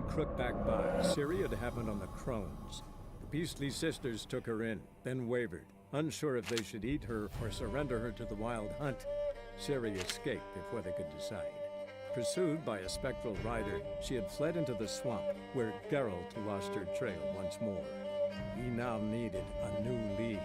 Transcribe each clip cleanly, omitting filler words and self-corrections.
in Crookback By. Ciri had happened on the Crones. The Beastly Sisters took her in, then wavered, unsure if they should eat her or surrender her to the Wild Hunt. Ciri escaped before they could decide. Pursued by a spectral rider, she had fled into the swamp, where Geralt lost her trail once more. He now needed a new lead.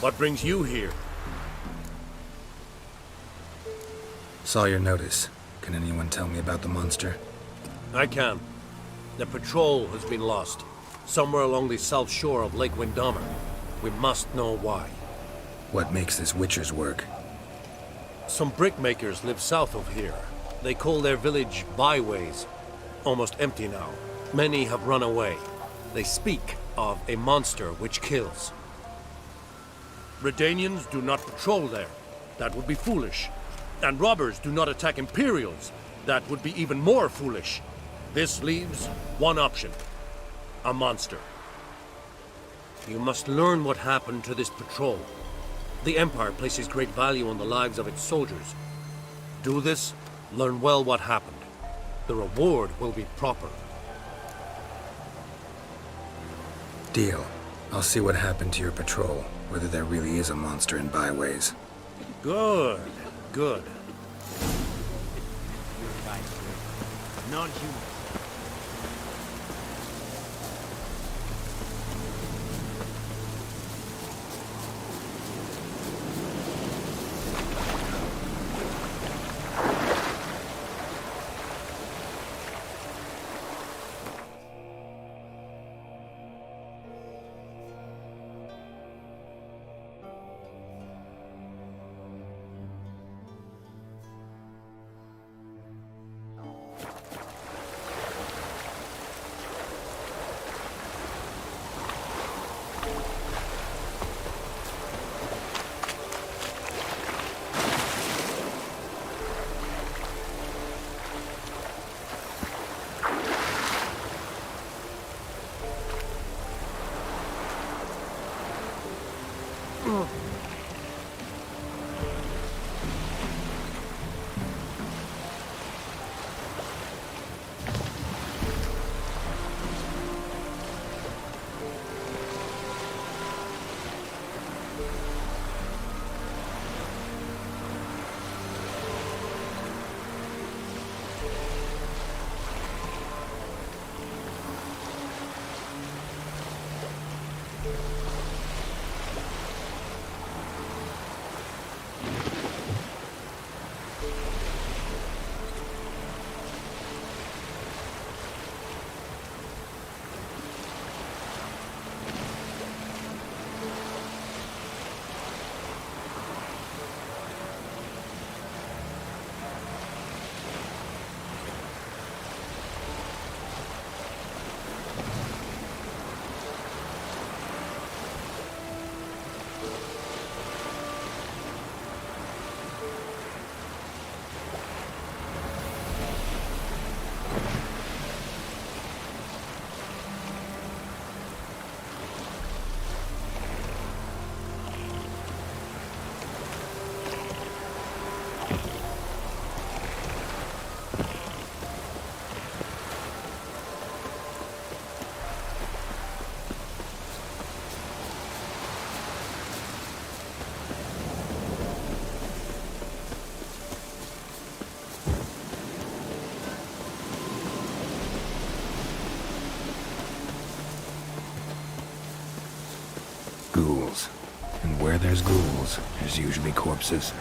What brings you here? Saw your notice. Can anyone tell me about the monster? I can. The patrol has been lost, somewhere along the south shore of Lake Windammer. We must know why. What makes this Witcher's work? Some brickmakers live south of here. They call their village byways. Almost empty now. Many have run away. They speak of a monster which kills. Redanians do not patrol there. That would be foolish. And robbers do not attack Imperials. That would be even more foolish. This leaves one option. A monster. You must learn what happened to this patrol. The Empire places great value on the lives of its soldiers. Do this, learn well what happened. The reward will be proper. Deal. I'll see what happened to your patrol, whether there really is a monster in byways. Good, good. Non-human. Ghouls. And where there's ghouls, there's usually corpses.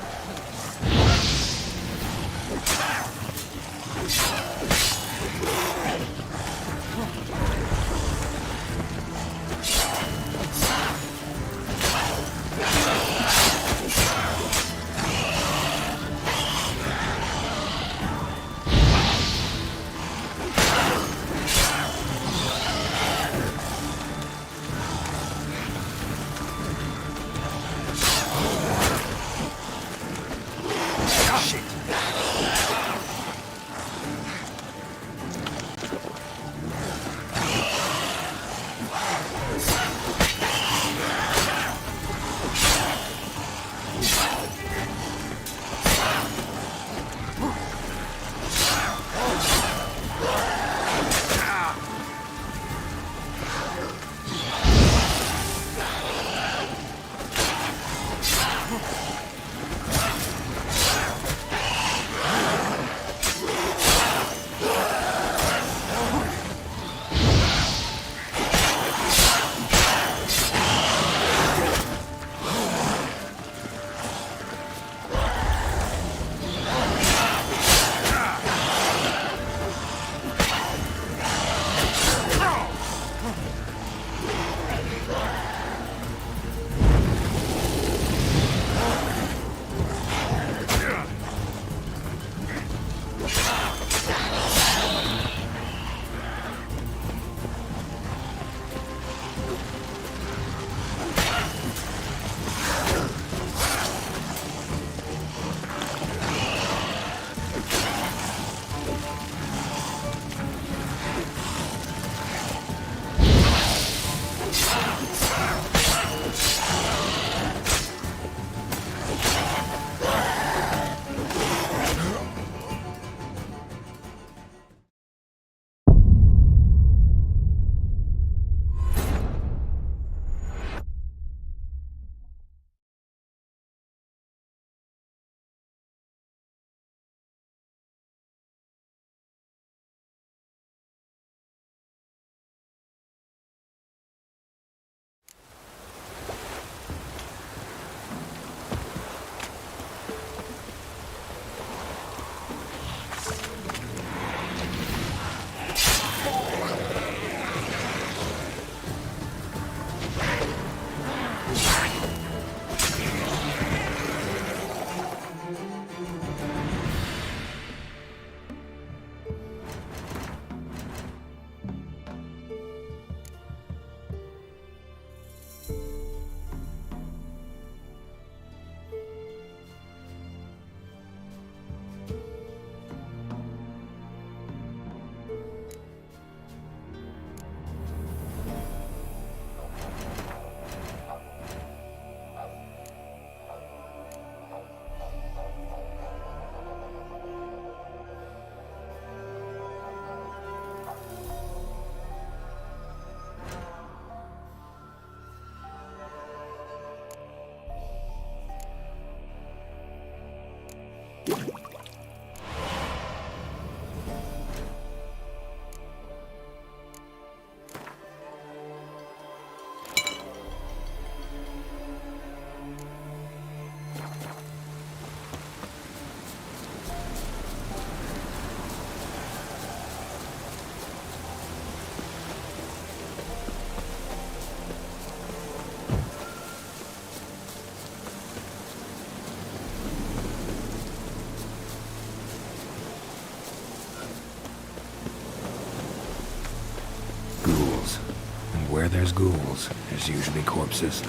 Where there's ghouls, there's usually corpses.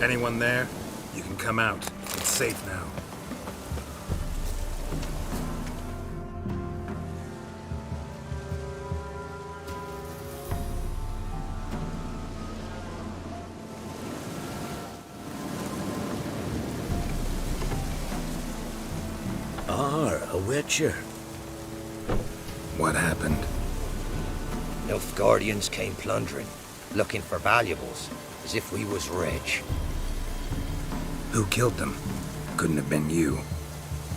Anyone there? You can come out. It's safe now. A witcher. What happened? Nilfgaardians came plundering, looking for valuables, as if we was rich. Who killed them? Couldn't have been you.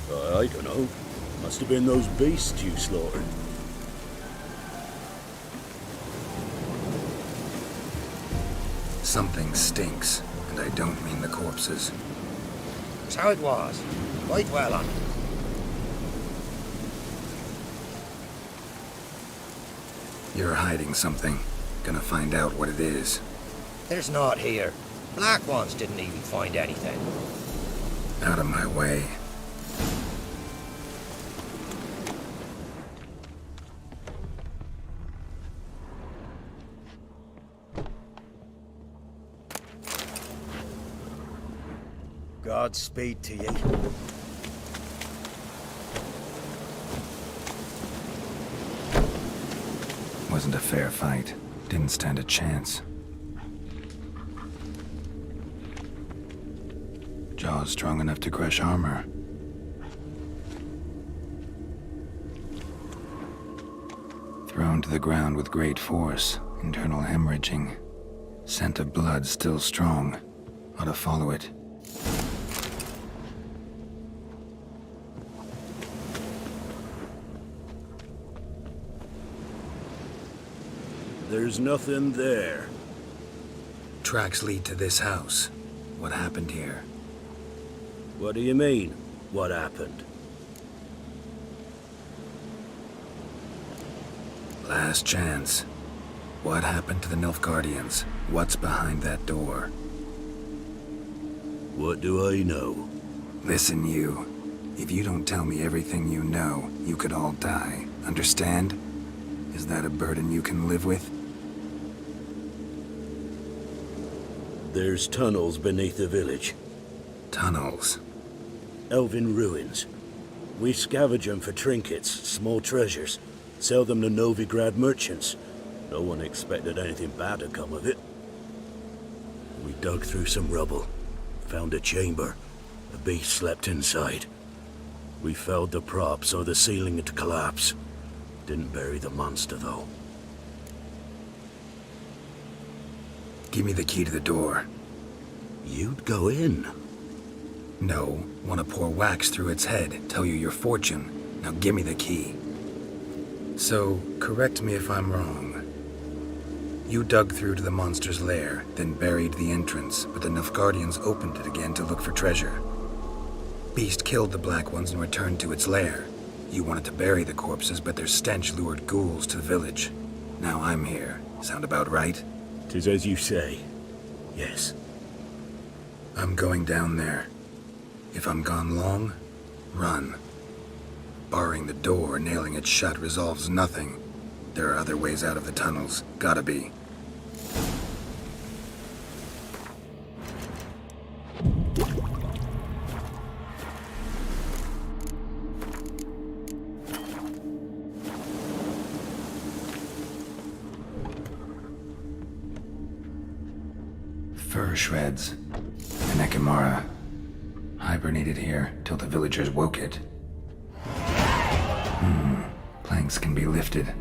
I don't know. Must have been those beasts you slaughtered. Something stinks, and I don't mean the corpses. It's how it was. Why dwell on it? You're hiding something. Gonna find out what it is. There's naught here. Black ones didn't even find anything. Out of my way. Godspeed to you. Wasn't a fair fight. Didn't stand a chance. Jaws strong enough to crush armor. Thrown to the ground with great force. Internal hemorrhaging. Scent of blood still strong. Ought to follow it. There's nothing there. Tracks lead to this house. What happened here? What do you mean, what happened? Last chance. What happened to the Nilfgaardians? What's behind that door? What do I know? Listen, you. If you don't tell me everything you know, you could all die. Understand? Is that a burden you can live with? There's tunnels beneath the village. Tunnels. Elven ruins. We scavenge them for trinkets, small treasures. Sell them to Novigrad merchants. No one expected anything bad to come of it. We dug through some rubble. Found a chamber. A beast slept inside. We felled the prop so the ceiling had collapsed. Didn't bury the monster, though. Give me the key to the door. You'd go in. No. Want to pour wax through its head. Tell you your fortune. Now give me the key. So, correct me if I'm wrong. You dug through to the monster's lair, then buried the entrance, but the Nilfgaardians opened it again to look for treasure. Beast killed the Black Ones and returned to its lair. You wanted to bury the corpses, but their stench lured ghouls to the village. Now I'm here. Sound about right? 'Tis as you say. Yes. I'm going down there. If I'm gone long, run. Barring the door, nailing it shut resolves nothing. There are other ways out of the tunnels. Gotta be. Fur shreds. An Ekimara. Hibernated here till the villagers woke it. Planks can be lifted.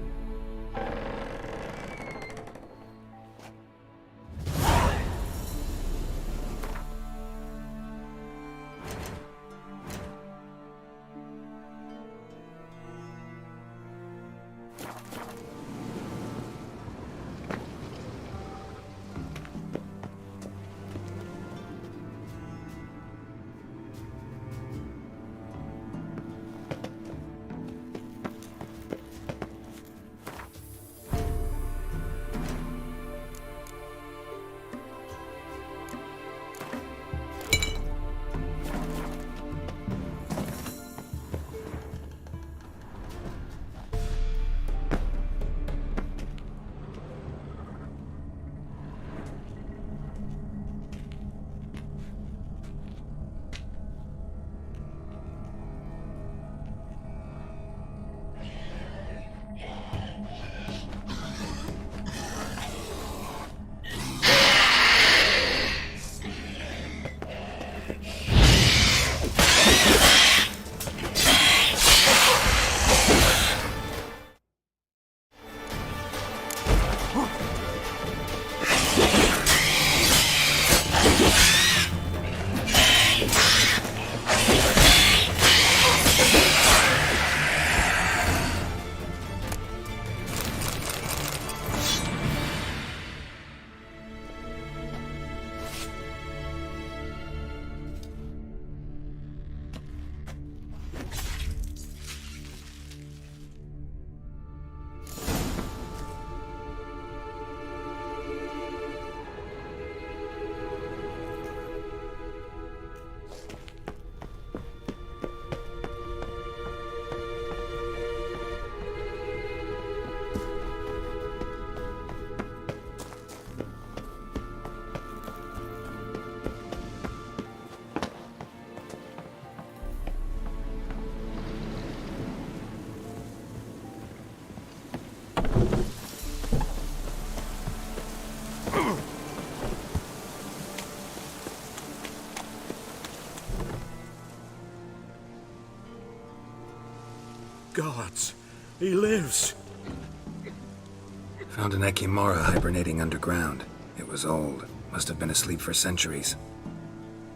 Gods, he lives. Found an Ekimara hibernating underground. It was old. Must have been asleep for centuries.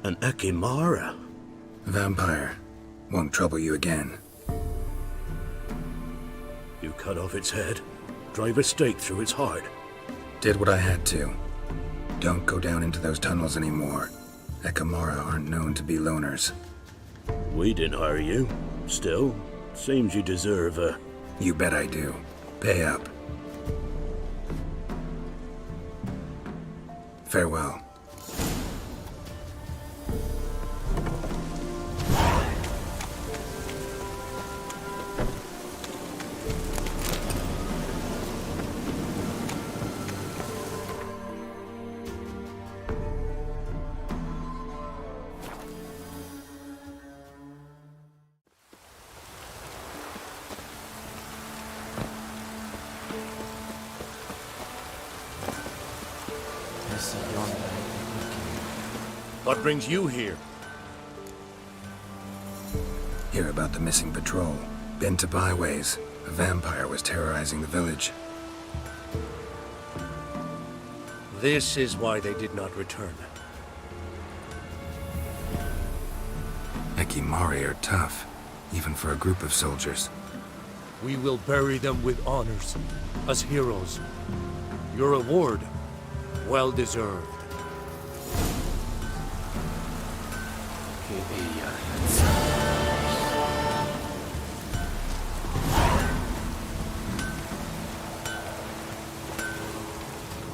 An Ekimara? Vampire. Won't trouble you again. You cut off its head, drive a stake through its heart. Did what I had to. Don't go down into those tunnels anymore. Ekimara aren't known to be loners. We didn't hire you. Still, seems you deserve a... You bet I do. Pay up. Farewell. What brings you here? Hear about the missing patrol. Been to byways. A vampire was terrorizing the village. This is why they did not return. Ekimari are tough, even for a group of soldiers. We will bury them with honors, as heroes. Your reward, well deserved.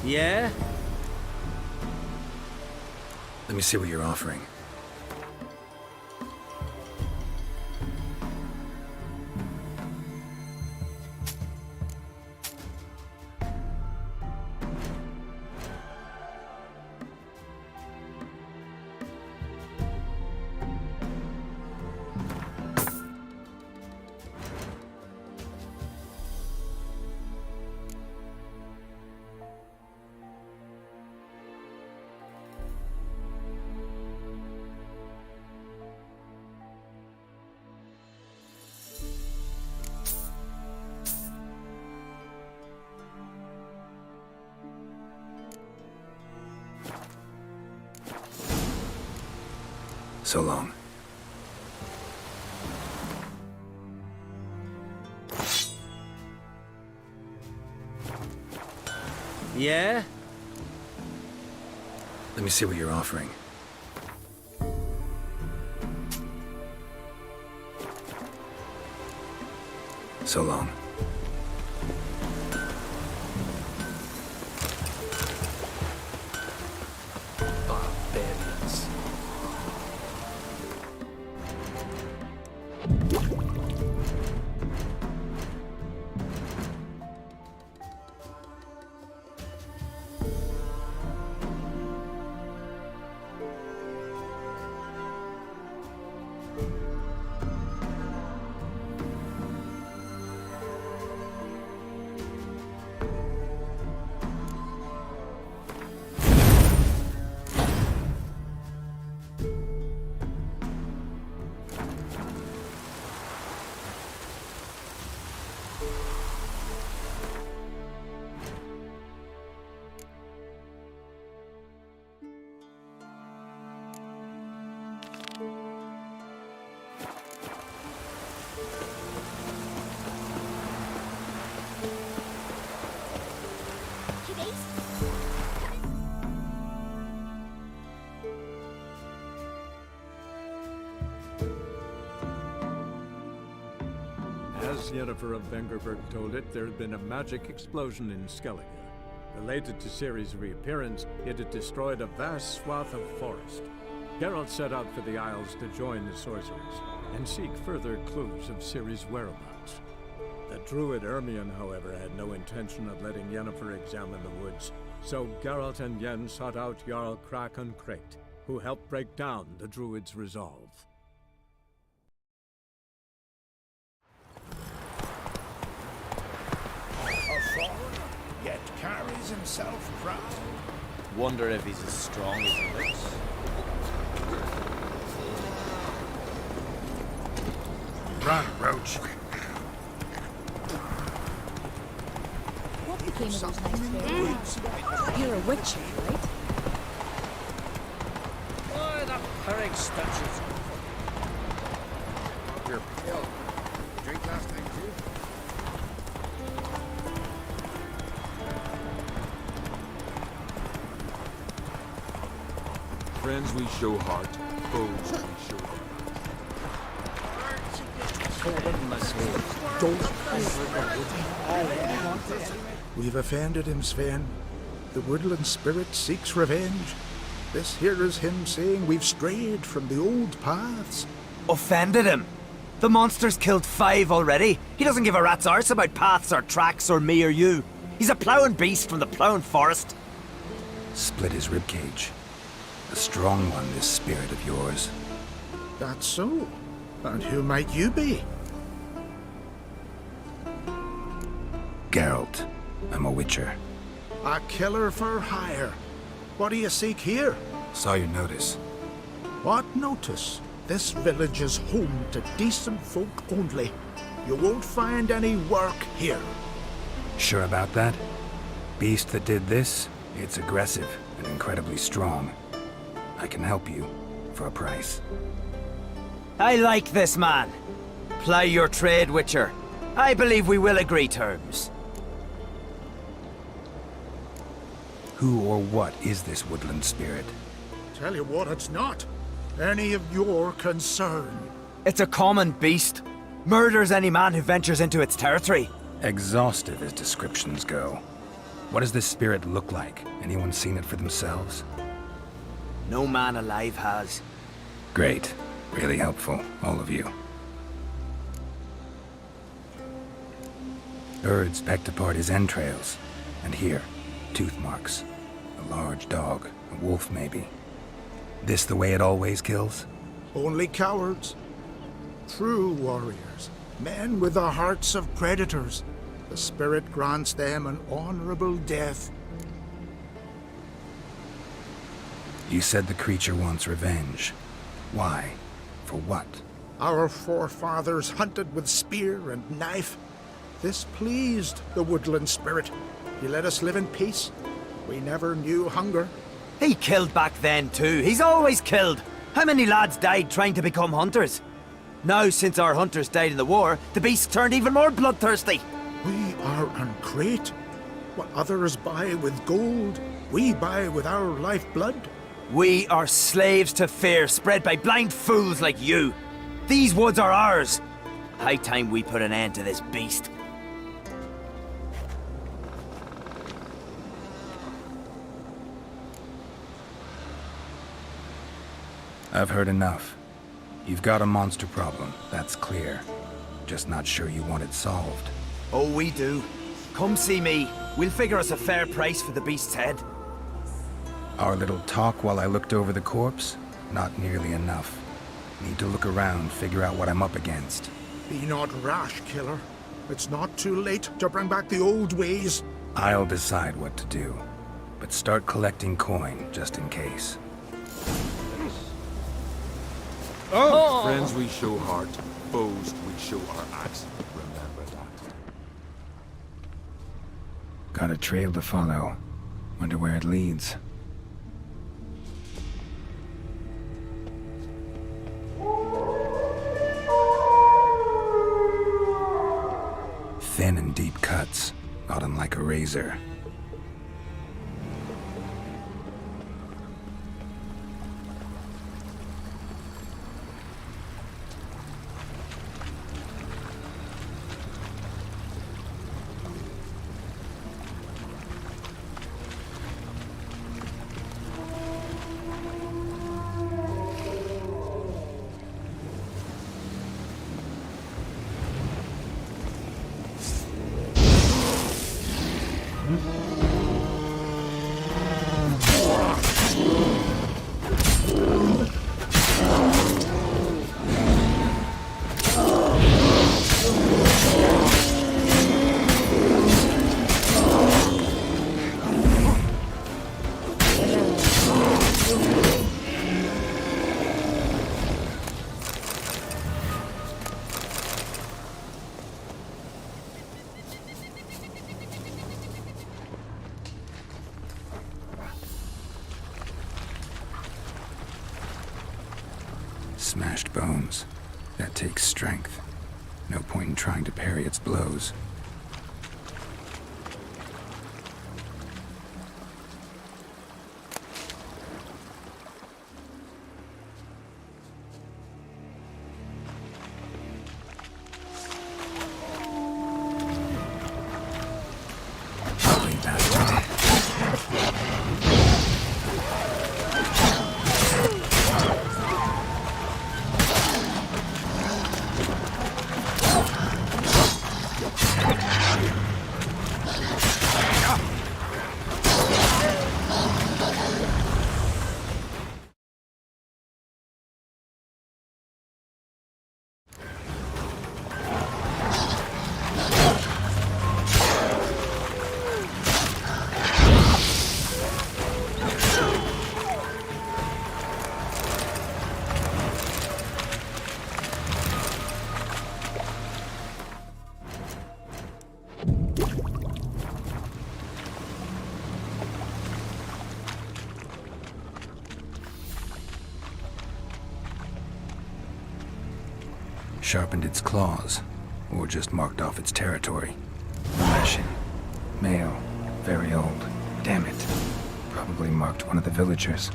Yeah? Let me see what you're offering. So long. Yeah? Let me see what you're offering. So long. Barbarians. As Yennefer of Vengerberg told it, there had been a magic explosion in Skellige. Related to Ciri's reappearance, it had destroyed a vast swath of forest. Geralt set out for the Isles to join the sorcerers and seek further clues of Ciri's whereabouts. The druid Ermion, however, had no intention of letting Yennefer examine the woods, so Geralt and Yen sought out Jarl Krakon Krayt, who helped break down the druid's resolve. Yet carries himself proud. Wonder if he's as strong as he looks. Run, Roach. think of something. You're a witcher, right? Oh, the purring stitches. You're pale. Drink last night too? Friends we show heart, foes we show heart. We've offended him, Sven. The woodland spirit seeks revenge. This here is him saying we've strayed from the old paths. Offended him? The monster's killed 5 already. He doesn't give a rat's arse about paths or tracks or me or you. He's a ploughing beast from the ploughing forest. Split his ribcage. A strong one, this spirit of yours. That's so. And who might you be? Geralt. I'm a witcher. A killer for hire. What do you seek here? Saw your notice. What notice? This village is home to decent folk only. You won't find any work here. Sure about that? Beast that did this, it's aggressive and incredibly strong. I can help you for a price. I like this man. Ply your trade, Witcher. I believe we will agree terms. Who or what is this woodland spirit? Tell you what, it's not any of your concern. It's a common beast. Murders any man who ventures into its territory. Exhaustive as descriptions go. What does this spirit look like? Anyone seen it for themselves? No man alive has. Great. Really helpful, all of you. Birds pecked apart his entrails. And here, tooth marks. A large dog, a wolf maybe. This the way it always kills? Only cowards. True warriors. Men with the hearts of predators. The spirit grants them an honorable death. You said the creature wants revenge. Why? For what? Our forefathers hunted with spear and knife. This pleased the woodland spirit. He let us live in peace. We never knew hunger. He killed back then too. He's always killed. How many lads died trying to become hunters? Now, since our hunters died in the war, the beast turned even more bloodthirsty. We are ungreat. What others buy with gold, we buy with our lifeblood. We are slaves to fear spread by blind fools like you. These woods are ours. High time we put an end to this beast. I've heard enough. You've got a monster problem, that's clear. Just not sure you want it solved. Oh, we do. Come see me. We'll figure us a fair price for the beast's head. Our little talk while I looked over the corpse? Not nearly enough. Need to look around, figure out what I'm up against. Be not rash, killer. It's not too late to bring back the old ways. I'll decide what to do. But start collecting coin, just in case. Friends we show heart, foes we show our axe. Remember that. Got a trail to follow. Wonder where it leads. Thin and deep cuts, got him like a razor. smashed bones. That takes strength. No point in trying to parry its blows. Sharpened its claws, or just marked off its territory. Leshen. Male. Very old. Damn it. Probably marked one of the villagers.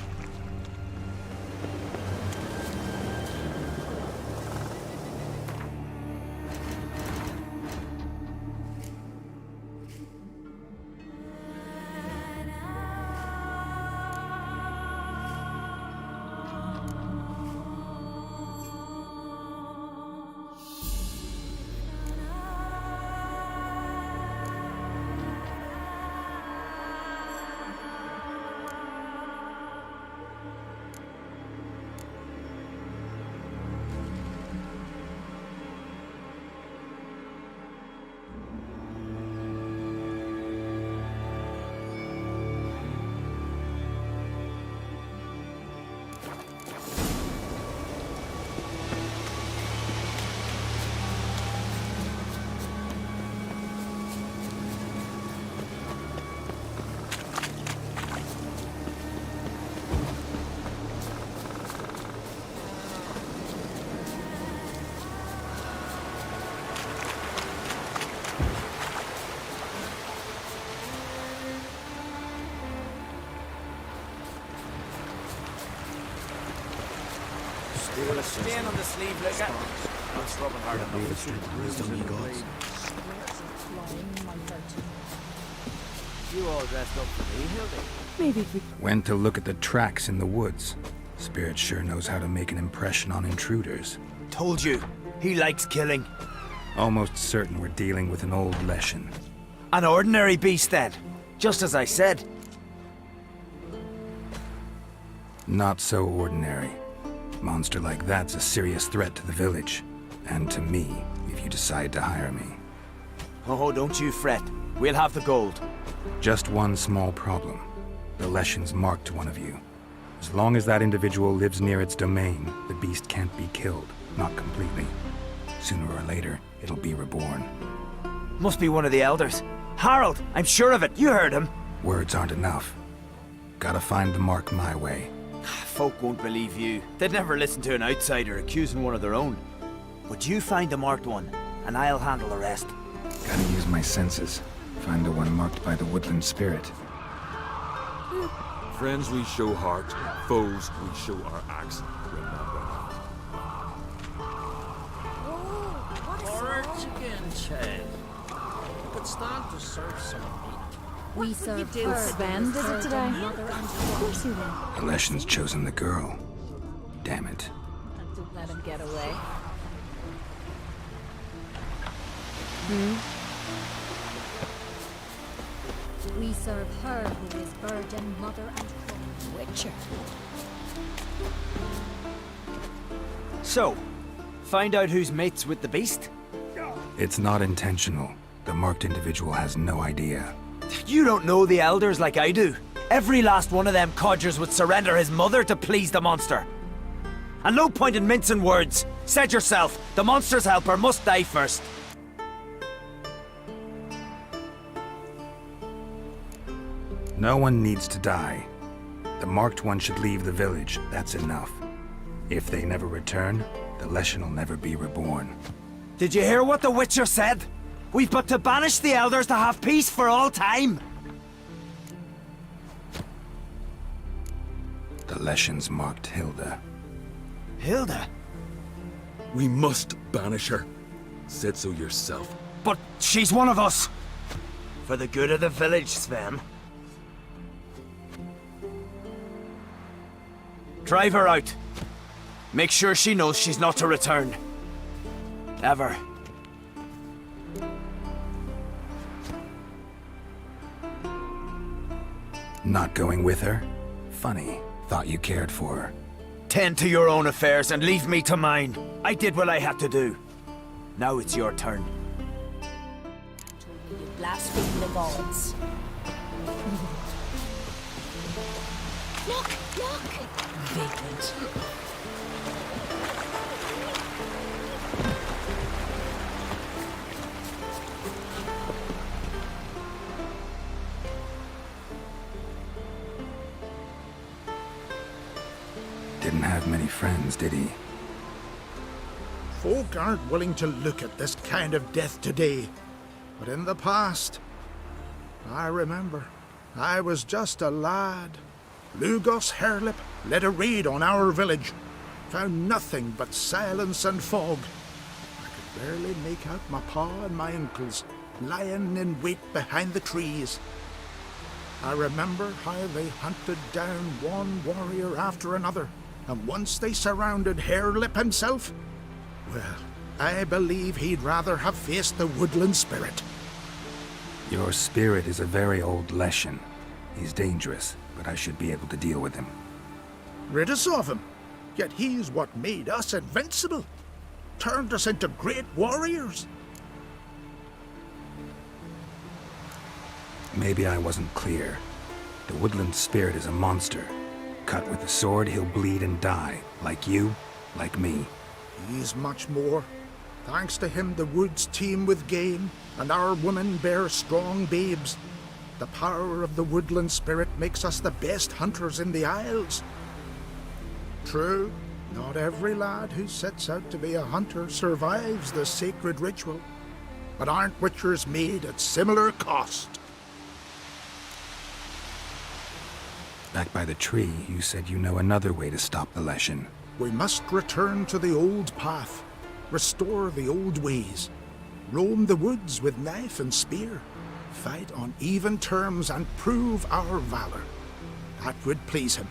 Stand on the sleeve, look at. It's rubbing hard enough. You all dressed up for me, Hildy? Maybe if we... Went to look at the tracks in the woods. Spirit sure knows how to make an impression on intruders. Told you. He likes killing. Almost certain we're dealing with an old Leshen. An ordinary beast, then. Just as I said. Not so ordinary. Monster like that's a serious threat to the village. And to me, if you decide to hire me. Oh, don't you fret. We'll have the gold. Just one small problem. The Leshen's marked one of you. As long as that individual lives near its domain, the beast can't be killed. Not completely. Sooner or later, it'll be reborn. Must be one of the elders. Harold, I'm sure of it. You heard him. Words aren't enough. Gotta find the mark my way. Folk won't believe you. They'd never listen to an outsider accusing one of their own. But you find the marked one, and I'll handle the rest. Gotta use my senses. Find the one marked by the woodland spirit. Friends we show heart, foes we show our axe. Remember Or chicken child. You could stand to serve some meat. We serve her. Sven, is it today? Of course you will. The Leshen's chosen the girl. Damn it. And don't let him get away. We serve her who is virgin, mother, and witcher. So, find out who's mates with the beast? It's not intentional. The marked individual has no idea. You don't know the elders like I do. Every last one of them codgers would surrender his mother to please the monster. And no point in mincing words. Said yourself, the monster's helper must die first. No one needs to die. The marked one should leave the village. That's enough. If they never return, the Leshen will never be reborn. Did you hear what the Witcher said? We've but to banish the elders to have peace for all time. The Leshens marked Hilda. Hilda? We must banish her. Said so yourself. But she's one of us. For the good of the village, Sven. Drive her out. Make sure she knows she's not to return. Ever. Not going with her? Funny. Thought you cared for her. Tend to your own affairs and leave me to mine. I did what I had to do. Now it's your turn. You blaspheme the gods. Look! Look! Vagrant. Didn't have many friends, did he? Folk aren't willing to look at this kind of death today. But in the past, I remember, I was just a lad. Lugos Harelip led a raid on our village. Found nothing but silence and fog. I could barely make out my pa and my uncles lying in wait behind the trees. I remember how they hunted down one warrior after another, and once they surrounded Harelip himself, well, I believe he'd rather have faced the woodland spirit. Your spirit is a very old Leshen. He's dangerous, but I should be able to deal with him. Rid us of him. Yet he's what made us invincible. Turned us into great warriors. Maybe I wasn't clear. The woodland spirit is a monster. Cut with a sword, he'll bleed and die. Like you, like me. He's much more. Thanks to him, the woods teem with game, and our women bear strong babes. The power of the woodland spirit makes us the best hunters in the Isles. True, not every lad who sets out to be a hunter survives the sacred ritual. But aren't witchers made at similar cost? Back by the tree, you said you know another way to stop the Leshen. We must return to the old path, restore the old ways, roam the woods with knife and spear, fight on even terms and prove our valor. That would please him.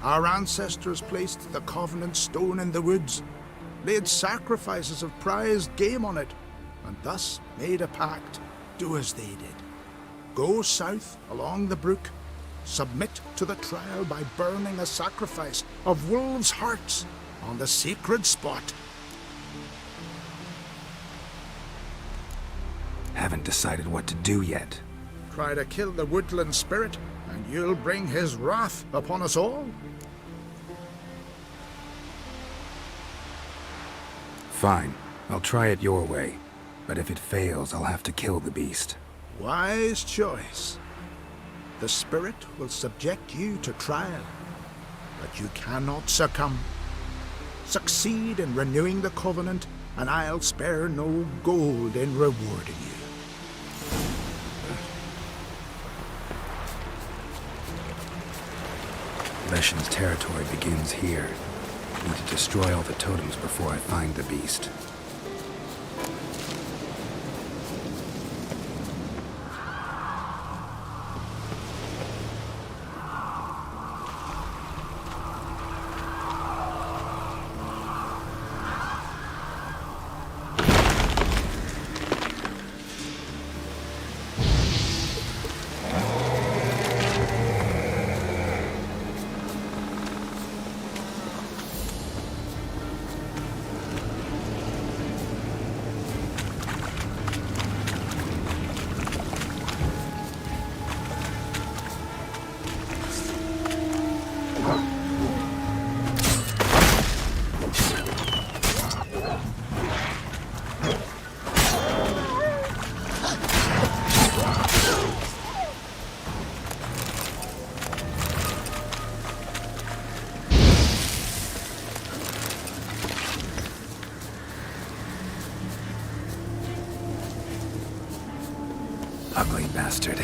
Our ancestors placed the Covenant Stone in the woods, laid sacrifices of prized game on it, and thus made a pact, do as they did. Go south along the brook, submit to the trial by burning a sacrifice of wolves' hearts on the sacred spot. Haven't decided what to do yet. Try to kill the woodland spirit, and you'll bring his wrath upon us all. Fine, I'll try it your way. But if it fails, I'll have to kill the beast. Wise choice. The spirit will subject you to trial, but you cannot succumb. Succeed in renewing the covenant, and I'll spare no gold in rewarding you. Leshen's territory begins here. Need to destroy all the totems before I find the beast. bastard.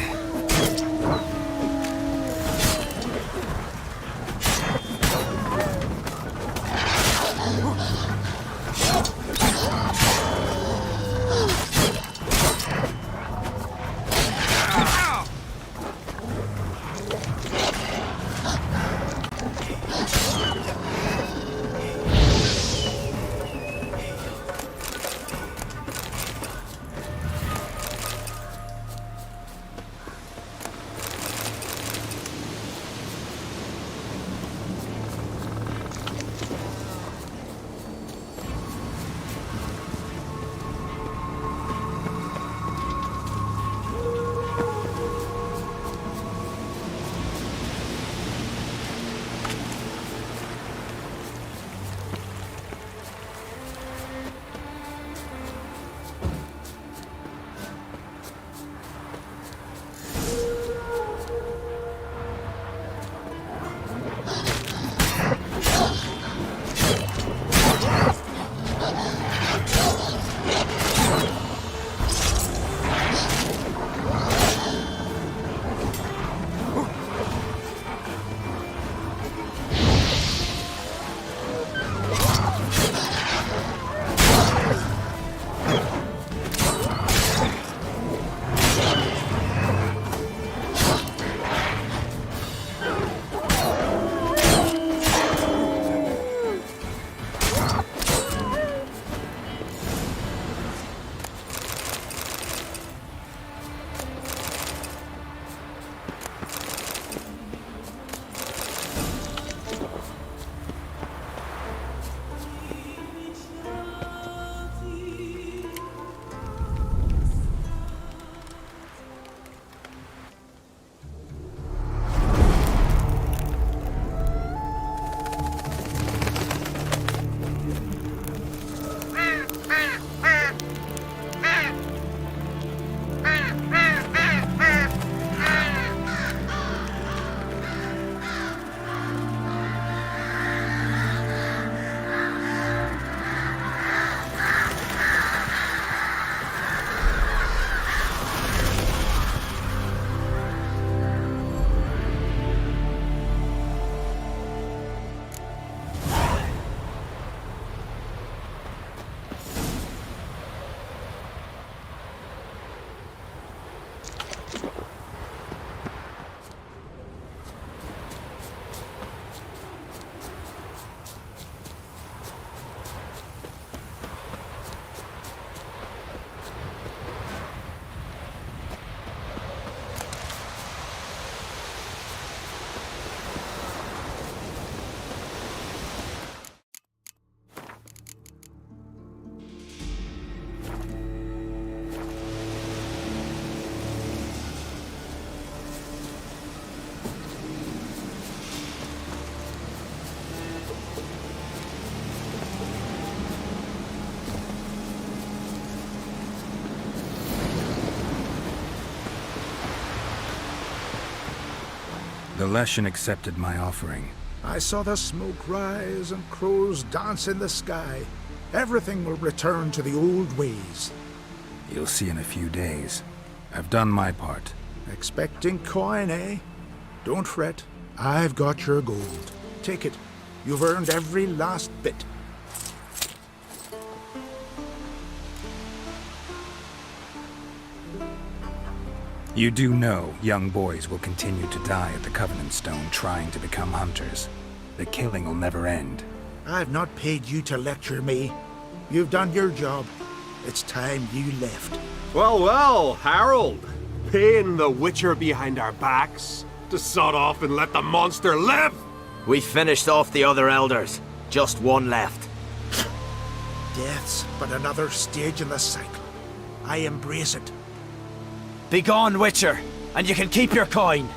The Leshen accepted my offering. I saw the smoke rise and crows dance in the sky. Everything will return to the old ways. You'll see in a few days. I've done my part. Expecting coin, eh? Don't fret. I've got your gold. Take it. You've earned every last bit. You do know young boys will continue to die at the Covenant Stone trying to become hunters. The killing will never end. I've not paid you to lecture me. You've done your job. It's time you left. Well, well, Harold. Paying the Witcher behind our backs to sod off and let the monster live! We finished off the other elders. Just one left. Death's but another stage in the cycle. I embrace it. Begone, Witcher, and you can keep your coin.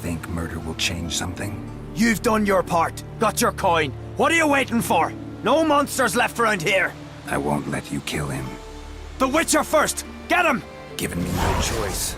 Think murder will change something? You've done your part. Got your coin. What are you waiting for? No monsters left around here. I won't let you kill him. The Witcher first! Get him! Given me no choice.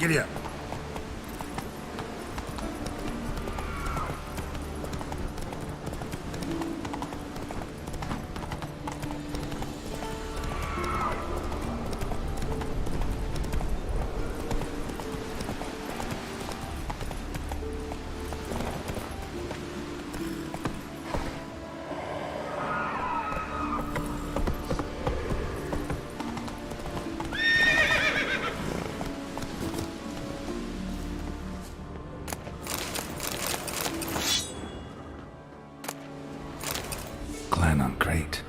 Giddy up. On crate.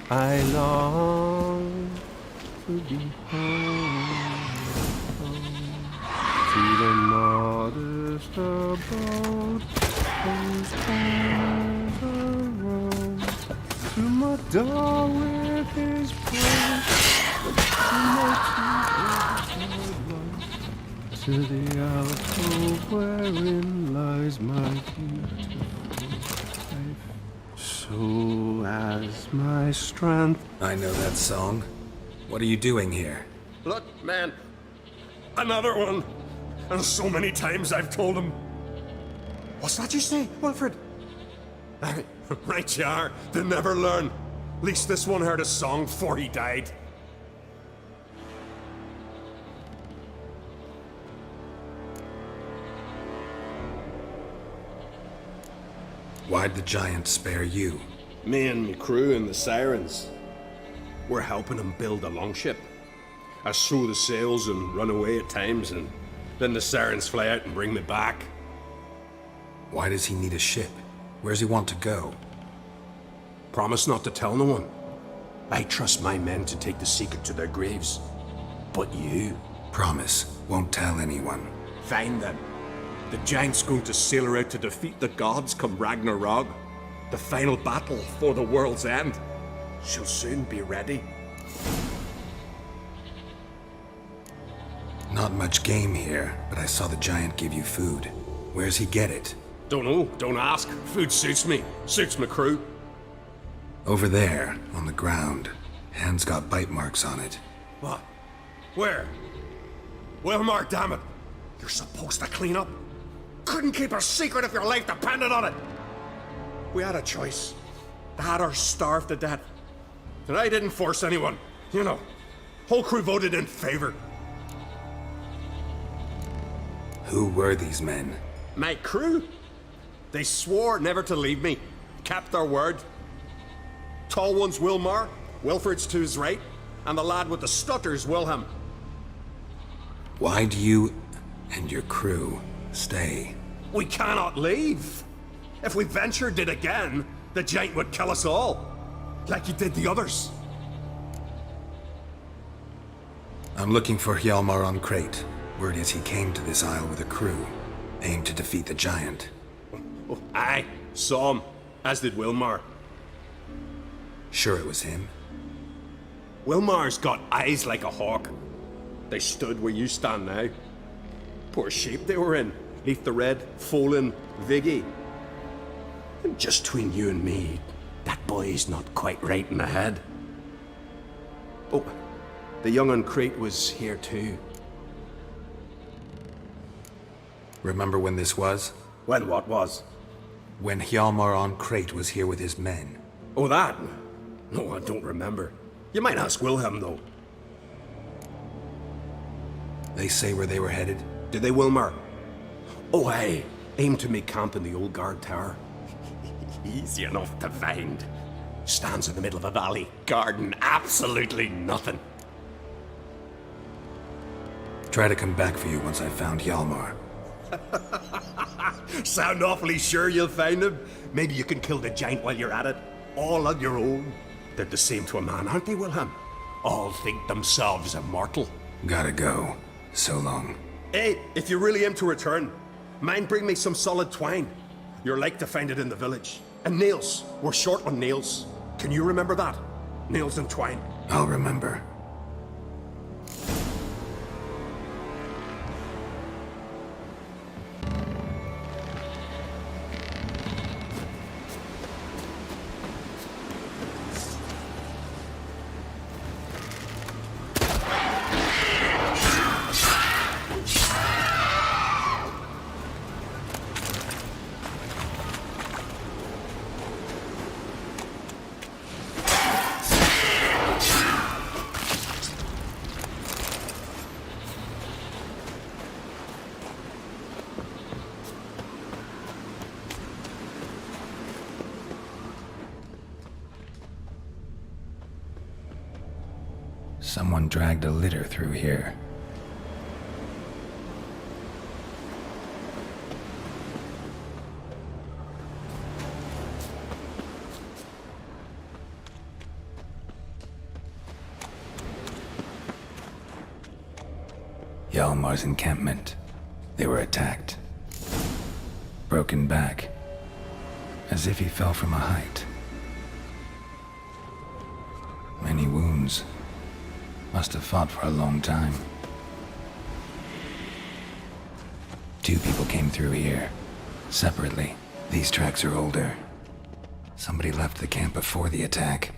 I long to be home, to the modest abode whose corners are round, to my dog with his praise, to the alcove wherein lies my beautiful wife. So as my strength. I know that song. What are you doing here? Look, man. Another one. And so many times I've told him. What's that you say, Wilfred? Right you are. They never learn. At least this one heard a song before he died. Why'd the giant spare you? Me and my crew and the Sirens. We're helping him build a longship. I sew the sails and run away at times, and then the Sirens fly out and bring me back. Why does he need a ship? Where's he want to go? Promise not to tell no one. I trust my men to take the secret to their graves. But you? Promise, won't tell anyone. Fine then. The giant's going to sail her out to defeat the gods come Ragnarok. The final battle for the world's end. She'll soon be ready. Not much game here, but I saw the giant give you food. Where's he get it? Don't know, don't ask. Food suits me, suits my crew. Over there, on the ground. Hand's got bite marks on it. What? Where? Well, Mark, damn it. You're supposed to clean up. Couldn't keep a secret if your life depended on it. We had a choice. That or starve to death. And I didn't force anyone. You know, whole crew voted in favor. Who were these men? My crew? They swore never to leave me. Kept their word. Tall one's Wilmar, Wilfred's to his right, and the lad with the stutter's Wilhelm. Why'd you and your crew Stay. We cannot leave. If we ventured it again, the giant would kill us all. Like he did the others. I'm looking for Hjalmar on Crate. Word is he came to this isle with a crew, aimed to defeat the giant. Oh, aye, saw him, as did Wilmar. Sure it was him? Wilmar's got eyes like a hawk. They stood where you stand now. Poor shape they were in. Leaf the Red, Folin, Viggy. And just between you and me, that boy's not quite right in the head. Oh, the young on Crate was here too. Remember when this was? When what was? When Hjalmar on Crate was here with his men. Oh, that? No, I don't remember. You might ask Wilhelm, though. They say where they were headed? Did they, Wilmar? Oh, aye. Aim to make camp in the old guard tower. Easy enough to find. Stands in the middle of a valley, guarding absolutely nothing. Try to come back for you once I've found Hjalmar. Sound awfully sure you'll find him? Maybe you can kill the giant while you're at it. All on your own. They're the same to a man, aren't they, Wilhelm? All think themselves immortal. Gotta go. So long. Hey, if you really aim to return, mind bring me some solid twine. You're like to find it in the village. And nails. We're short on nails. Can you remember that? Nails and twine. I'll remember. Someone dragged a litter through here. Hjalmar's encampment. They were attacked. Broken back. As if he fell from a height. Many wounds. Must have fought for a long time. 2 people came through here. Separately. These tracks are older. Somebody left the camp before the attack.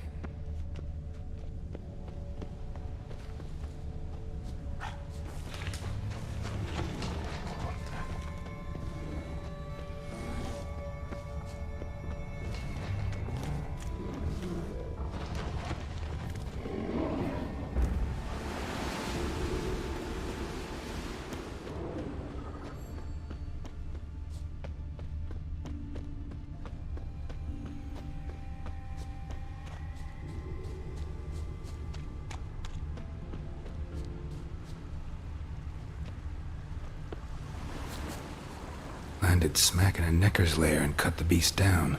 Landed smack in a necker's lair and cut the beast down.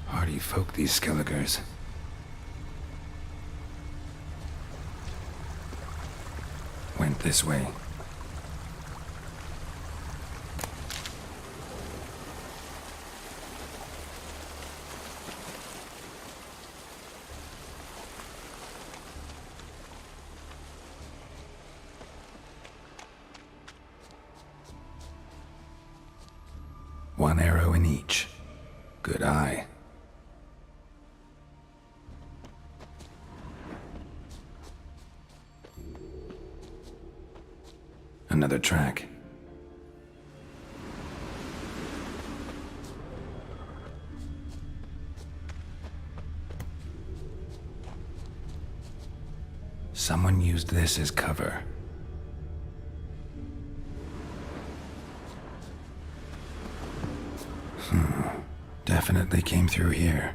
Hardy folk, these Skelligers. Went this way. One arrow in each. Good eye. Another track. Someone used this as cover. Definitely came through here.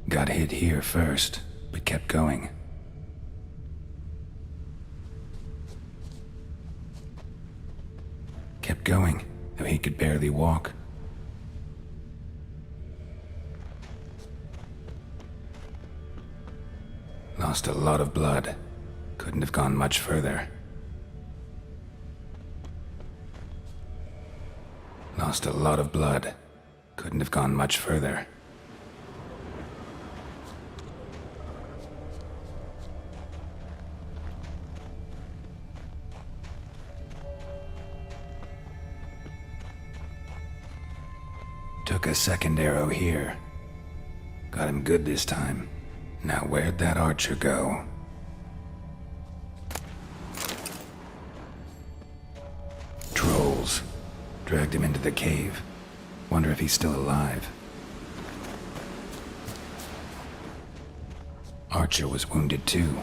Got hit here first, but kept going. Kept going, though he could barely walk. Lost a lot of blood. Couldn't have gone much further. Lost a lot of blood. Couldn't have gone much further. Took a second arrow here. Got him good this time. Now where'd that archer go? Trolls. Dragged him into the cave. Wonder if he's still alive. Archer was wounded too.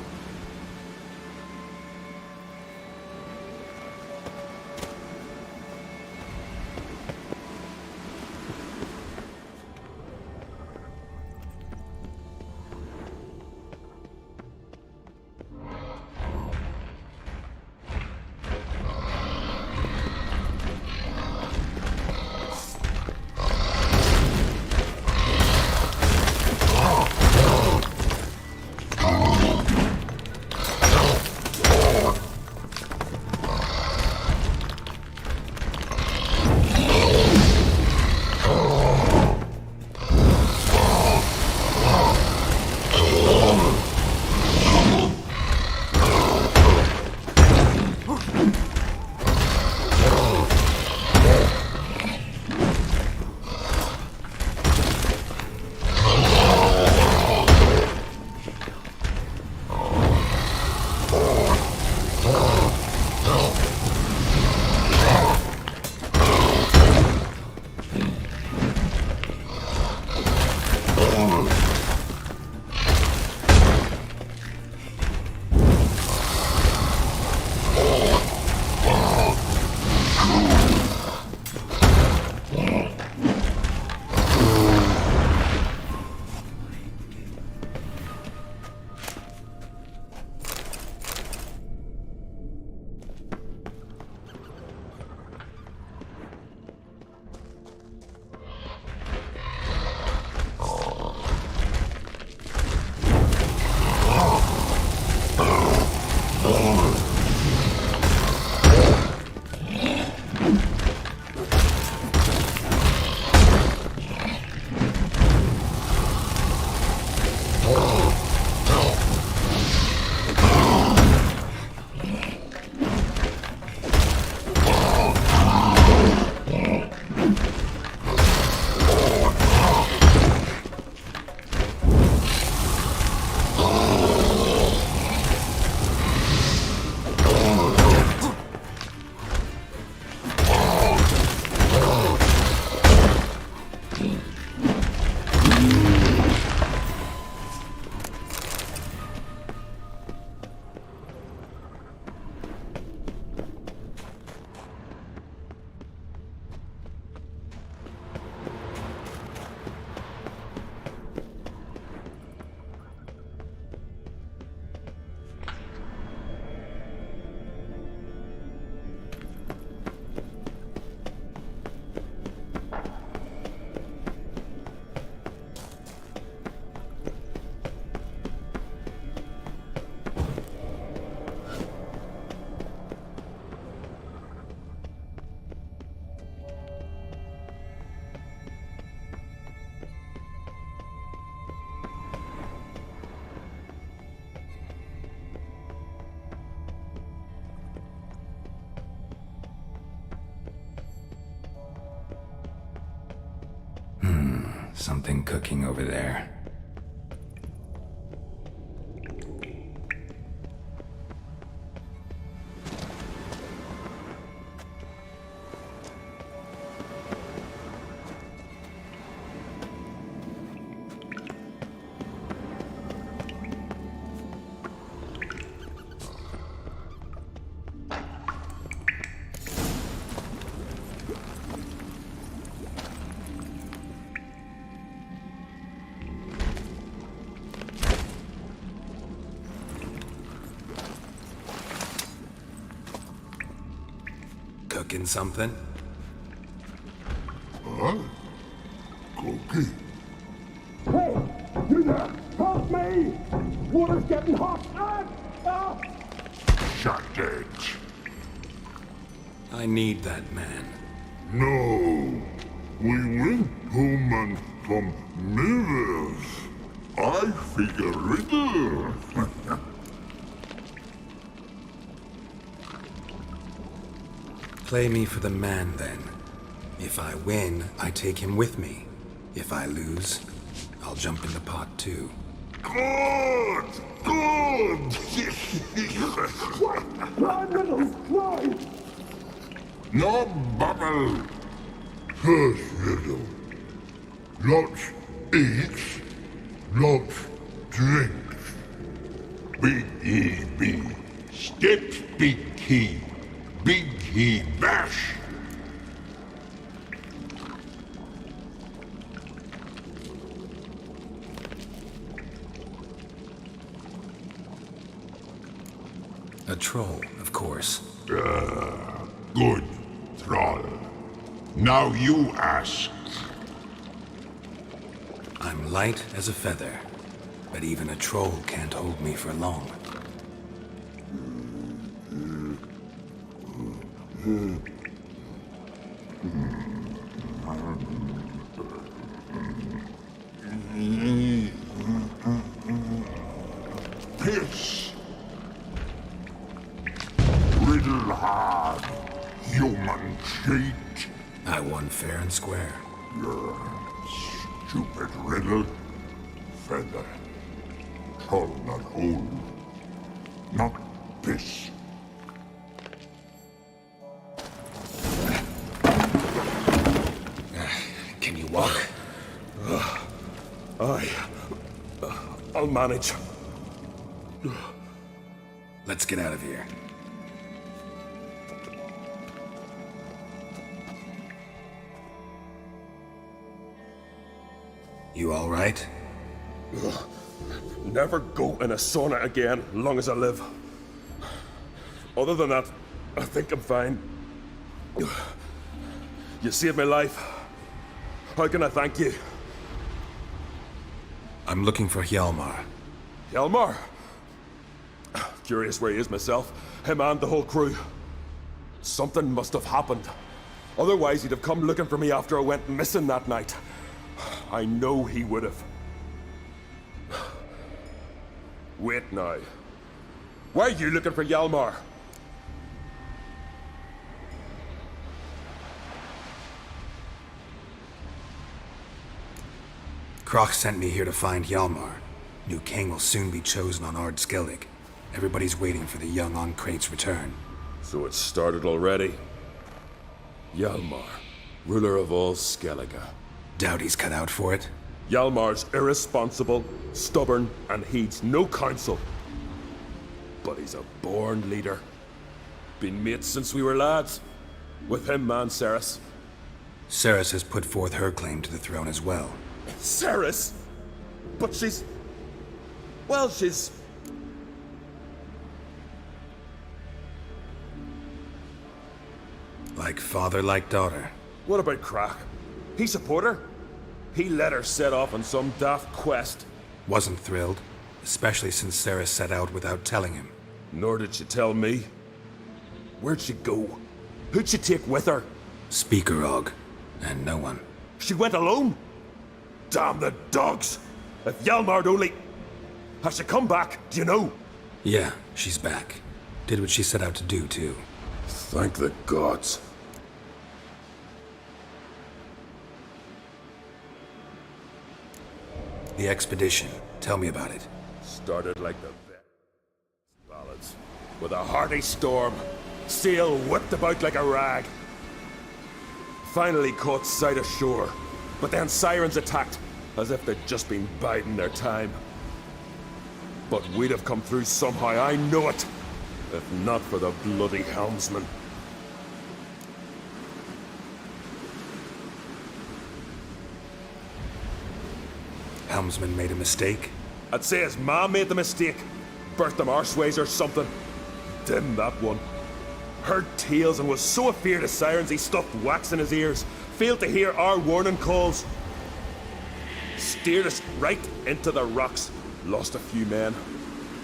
Something cooking over there. cooking something? Huh? Cookie? Hey! You there! Help me! Water's getting hot! Shut it. I need that man. No. We went home and some mirrors. I figure riddle. Play me for the man, then. If I win, I take him with me. If I lose, I'll jump in the pot too. Good! Good! What? Try riddles! Try! No bubble! First riddle. Lots eats, lots drinks. Big E B. Steps big key. Big E bash. A troll, of course. Good, troll. Now you ask. I'm light as a feather, but even a troll can't hold me for long. Piss. Riddle hard, human cheat. I won fair and square. Stupid riddle. Feather. Troll not hole. Not piss. Can you walk? I'll manage. Let's get out of here. You all right? Never go in a sauna again, long as I live. Other than that, I think I'm fine. You saved my life. How can I thank you? I'm looking for Hjalmar. Hjalmar? Curious where he is myself. Him and the whole crew. Something must have happened. Otherwise, he'd have come looking for me after I went missing that night. I know he would have. Wait now. Why are you looking for Hjalmar? Kroch sent me here to find Hjalmar. New king will soon be chosen on Ard Skellig. Everybody's waiting for the young Ankreit's return. So it started already. Hjalmar, ruler of all Skellige. Doubt he's cut out for it. Hjalmar's irresponsible, stubborn, and heeds no counsel. But he's a born leader. Been mates since we were lads. With him and Ceres. Ceres has put forth her claim to the throne as well. Ceres? But she's... well, she's... Like father, like daughter. What about Crach? He support her? He let her set off on some daft quest. Wasn't thrilled, especially since Ceres set out without telling him. Nor did she tell me. Where'd she go? Who'd she take with her? Speakerog, and no one. She went alone? Damn the dogs! If Hjalmar'd only... Has she come back? Do you know? Yeah, she's back. Did what she set out to do, too. Thank the gods. The expedition. Tell me about it. Started like the best ballads. With a hearty storm. Sail whipped about like a rag. Finally caught sight of shore. But then sirens attacked, as if they'd just been biding their time. But we'd have come through somehow, I know it. If not for the bloody helmsman. Helmsman made a mistake? I'd say his ma made the mistake. Birthed them arseways or something. Dim that one. heard tales and was so afeard of sirens he stuffed wax in his ears, failed to hear our warning calls. Steered us right into the rocks, lost a few men,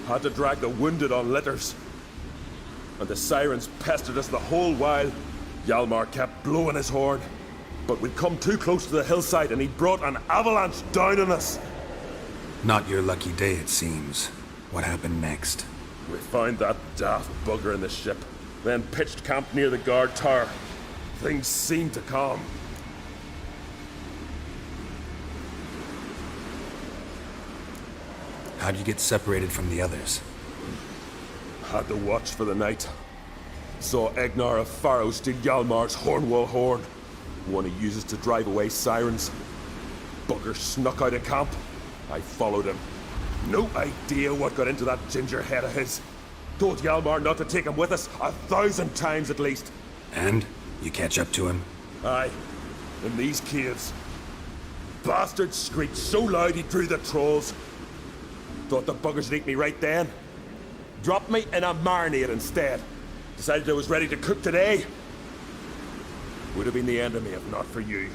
had to drag the wounded on litters. And the sirens pestered us the whole while. Hjalmar kept blowing his horn, but we'd come too close to the hillside and he brought an avalanche down on us. Not your lucky day, it seems. What happened next? We found that daft bugger in the ship, then pitched camp near the guard tower. Things seemed to calm. How'd you get separated from the others? Had to watch for the night. Saw Egnar of Faro steal Hjalmar's Hornwall horn, one he uses to drive away sirens. Bugger snuck out of camp. I followed him. No idea what got into that ginger head of his. Told Hjalmar not to take him with us 1,000 times at least. And? You catch up to him? Aye. In these caves. Bastard screeched so loud he drew the trolls. Thought the buggers would eat me right then. Dropped me in a marinade instead. Decided I was ready to cook today. Would have been the end of me if not for you.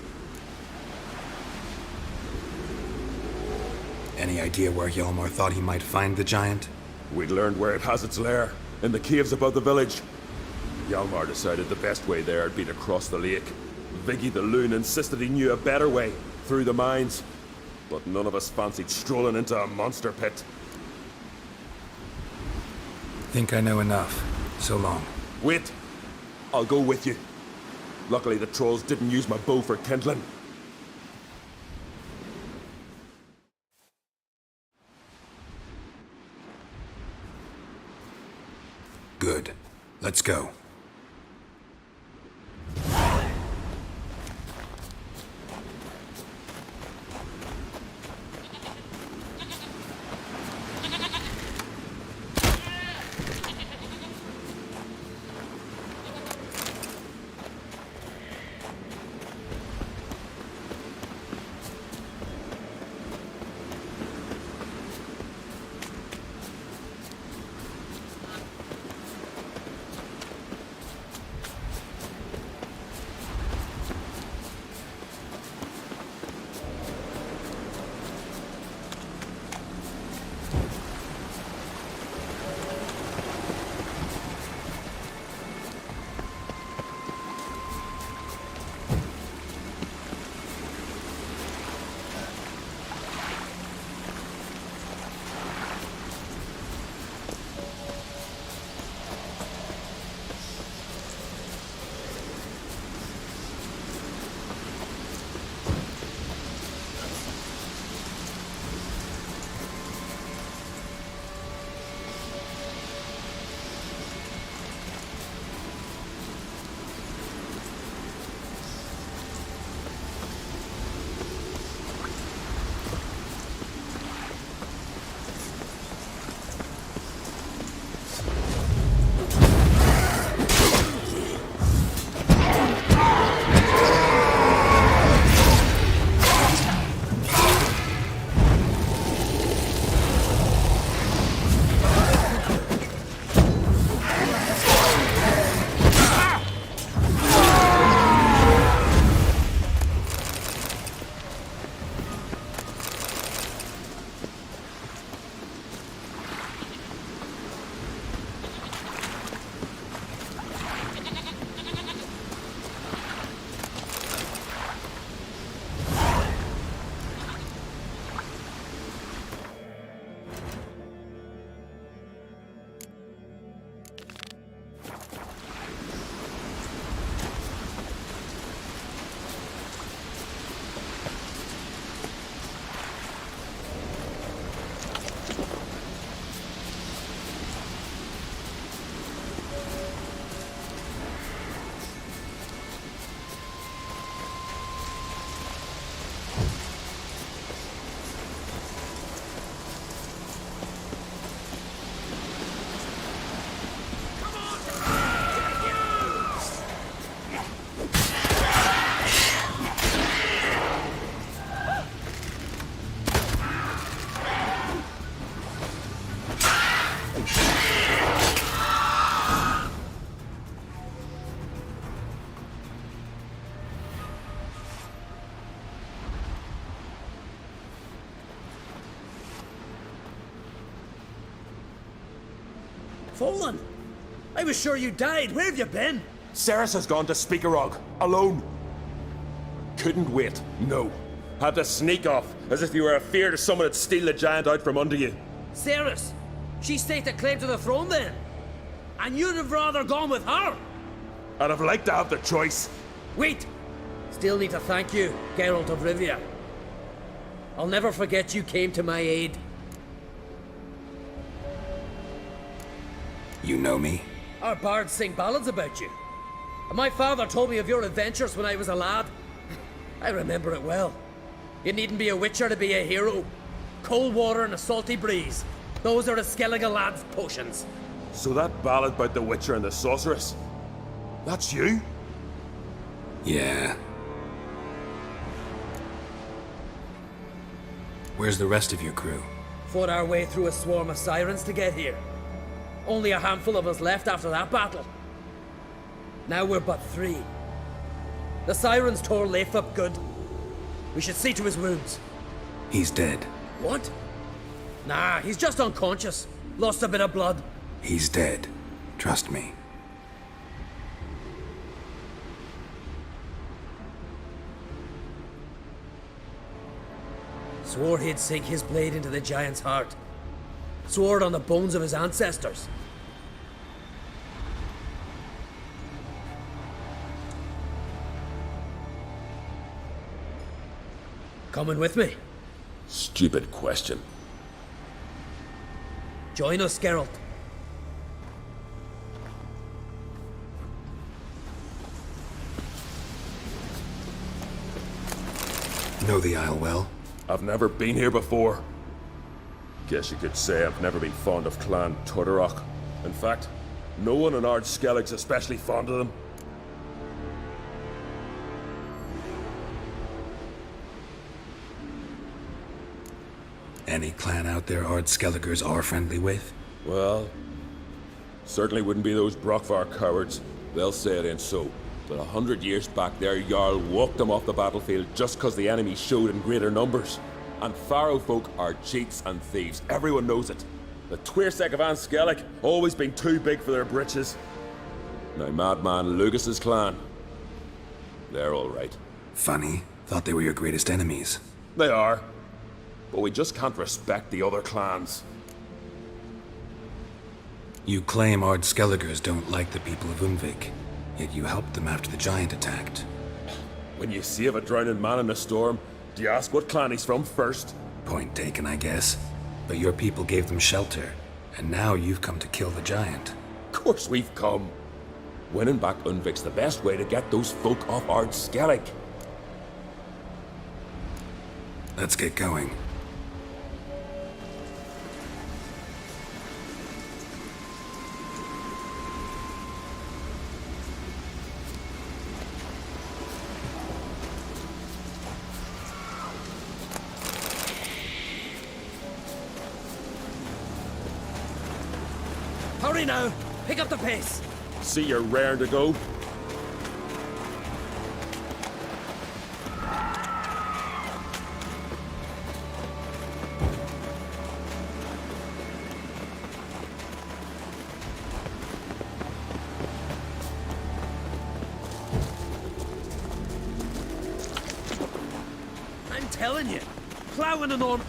Any idea where Hjalmar thought he might find the giant? We'd learned where it has its lair, in the caves above the village. Hjalmar decided the best way there would be to cross the lake. Viggy the loon insisted he knew a better way, through the mines. But none of us fancied strolling into a monster pit. Think I know enough. So long. Wait. I'll go with you. Luckily the trolls didn't use my bow for kindling. Good. Let's go. Fallen? I was sure you died. Where have you been? Ceres has gone to Speakerog, alone. Couldn't wait, no. Had to sneak off, as if you were afeard of someone would steal the giant out from under you. Ceres? She staked claim to the throne then? And you'd have rather gone with her? I'd have liked to have the choice. Wait! Still need to thank you, Geralt of Rivia. I'll never forget you came to my aid. You know me? Our bards sing ballads about you. And my father told me of your adventures when I was a lad. I remember it well. You needn't be a witcher to be a hero. Cold water and a salty breeze. Those are a Skellige lad's potions. So that ballad about the Witcher and the Sorceress, that's you? Yeah. Where's the rest of your crew? Fought our way through a swarm of sirens to get here. Only a handful of us left after that battle. Now we're but 3. The sirens tore Leif up good. We should see to his wounds. He's dead. What? Nah, he's just unconscious. Lost a bit of blood. He's dead. Trust me. Swore he'd sink his blade into the giant's heart. Swore it on the bones of his ancestors. Coming with me? Stupid question. Join us, Geralt. Know the Isle well? I've never been here before. Guess you could say I've never been fond of Clan Tudorok. In fact, no one in Ard Skellig's especially fond of them. Any clan out there Ard Skelligers are friendly with? Well, certainly wouldn't be those Brockvar cowards. They'll say it ain't so. But 100 years back, their Jarl walked them off the battlefield just because the enemy showed in greater numbers. And Pharaoh folk are cheats and thieves. Everyone knows it. The Twirsec of An Skellig always been too big for their britches. Now Madman Lucas's clan, they're all right. Funny. Thought they were your greatest enemies. They are. But we just can't respect the other clans. You claim Ard Skelligers don't like the people of Unvik, yet you helped them after the giant attacked. When you save a drowning man in a storm, do you ask what clan he's from first? Point taken, I guess. But your people gave them shelter, and now you've come to kill the giant. Of course we've come. Winning back Unvik's the best way to get those folk off Ard Skellig. Let's get going. Hurry now! Pick up the pace! See you're raring to go. I'm telling you, plowing and on.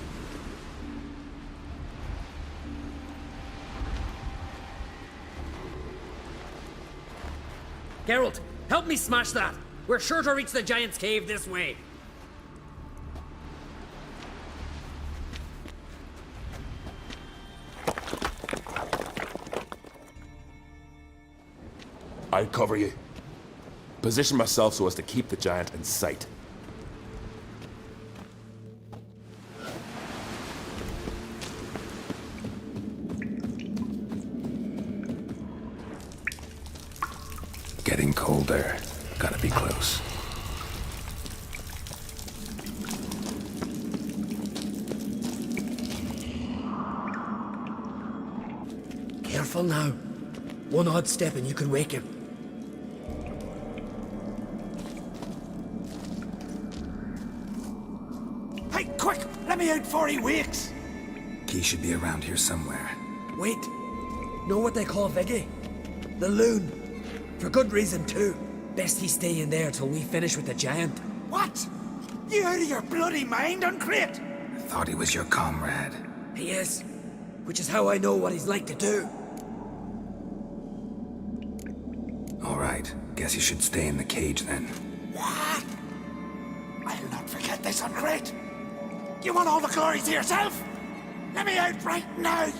Geralt, help me smash that! We're sure to reach the giant's cave this way. I'll cover you. Position myself so as to keep the giant in sight. Getting colder. Gotta be close. Careful now. One odd step and you can wake him. Hey, quick! Let me out before he wakes! Key should be around here somewhere. Wait. Know what they call Viggy? The loon. For good reason, too. Best he stay in there till we finish with the giant. What? You out of your bloody mind, Uncrate? I thought he was your comrade. He is. Which is how I know what he's like to do. All right. Guess you should stay in the cage then. What? I'll not forget this, Uncrate. You want all the glory to yourself? Let me out right now!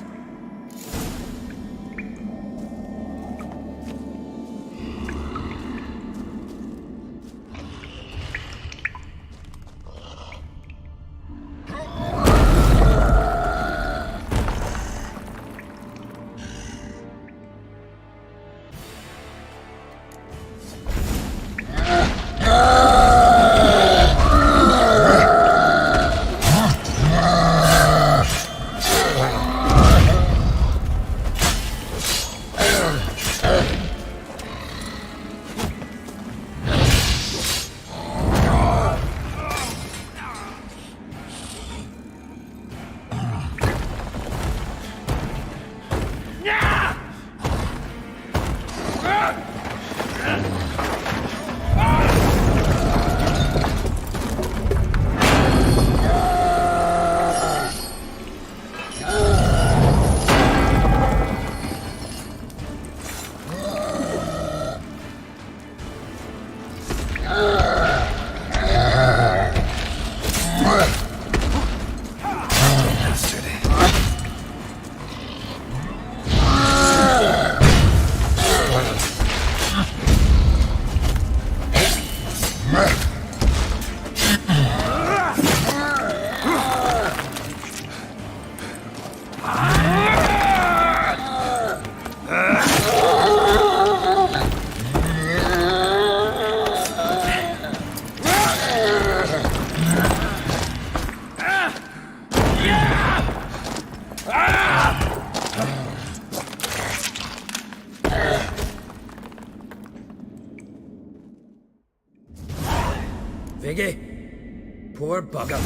Viggy. Poor bugger.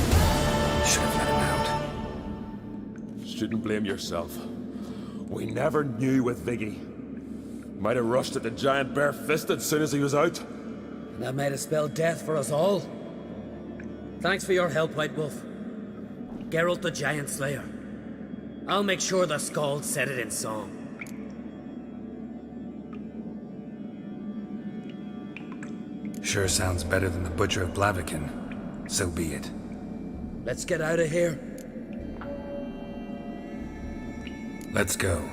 Should have let him out. Shouldn't blame yourself. We never knew with Viggy. Might have rushed at the giant bare-fisted as soon as he was out. And that might have spelled death for us all. Thanks for your help, White Wolf. Geralt the Giant Slayer. I'll make sure the Skald said it in song. Sure sounds better than the Butcher of Blaviken. So be it. Let's get out of here. Let's go.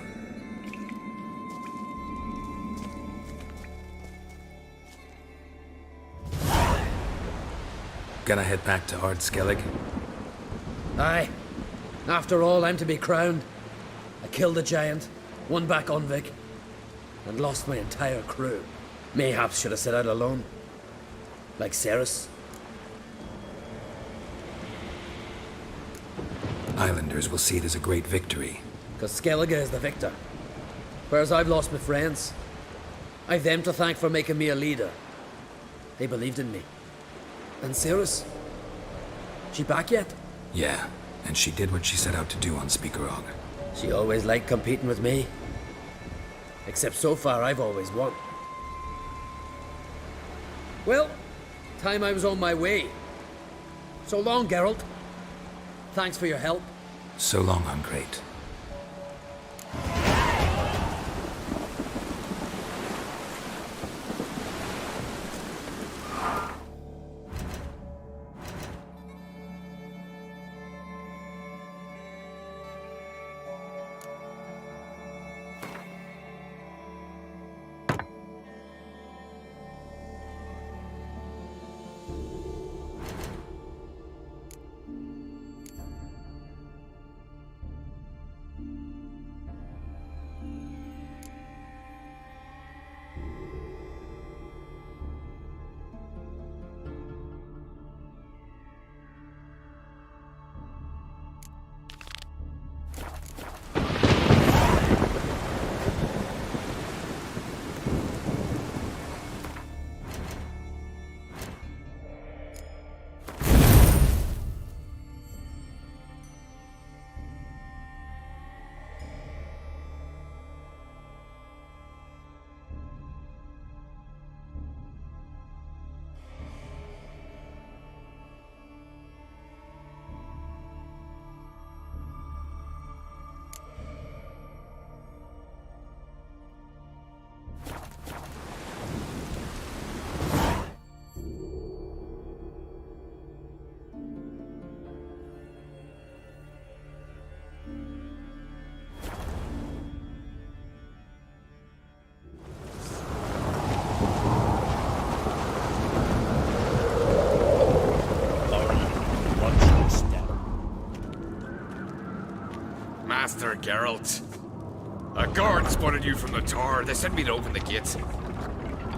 Gonna head back to Ard Skellig? Aye. After all, I'm to be crowned. I killed the giant, won back Unvik, and lost my entire crew. Mayhaps should have set out alone. Like Ceres. Islanders will see it as a great victory. Because Skellige is the victor. Whereas I've lost my friends. I've them to thank for making me a leader. They believed in me. And Ceres? She back yet? Yeah, and she did what she set out to do on Speakerog. She always liked competing with me. Except so far I've always won. Well, time I was on my way. So long, Geralt. Thanks for your help. So long, Uncrate. Geralt. A guard spotted you from the tower. They sent me to open the gates.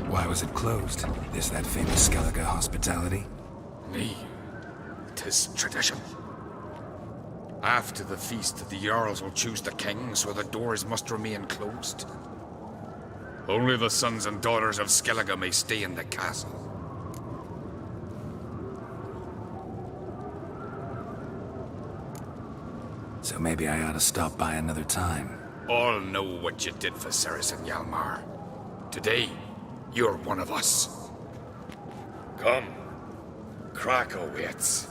Why was it closed? Is that famous Skellige hospitality? Me. 'Tis tradition. After the feast, the Jarls will choose the king, so the doors must remain closed. Only the sons and daughters of Skellige may stay in the castle. So maybe I ought to stop by another time. All know what you did for Ceres and Hjalmar. Today, you're one of us. Come. Krakow waits.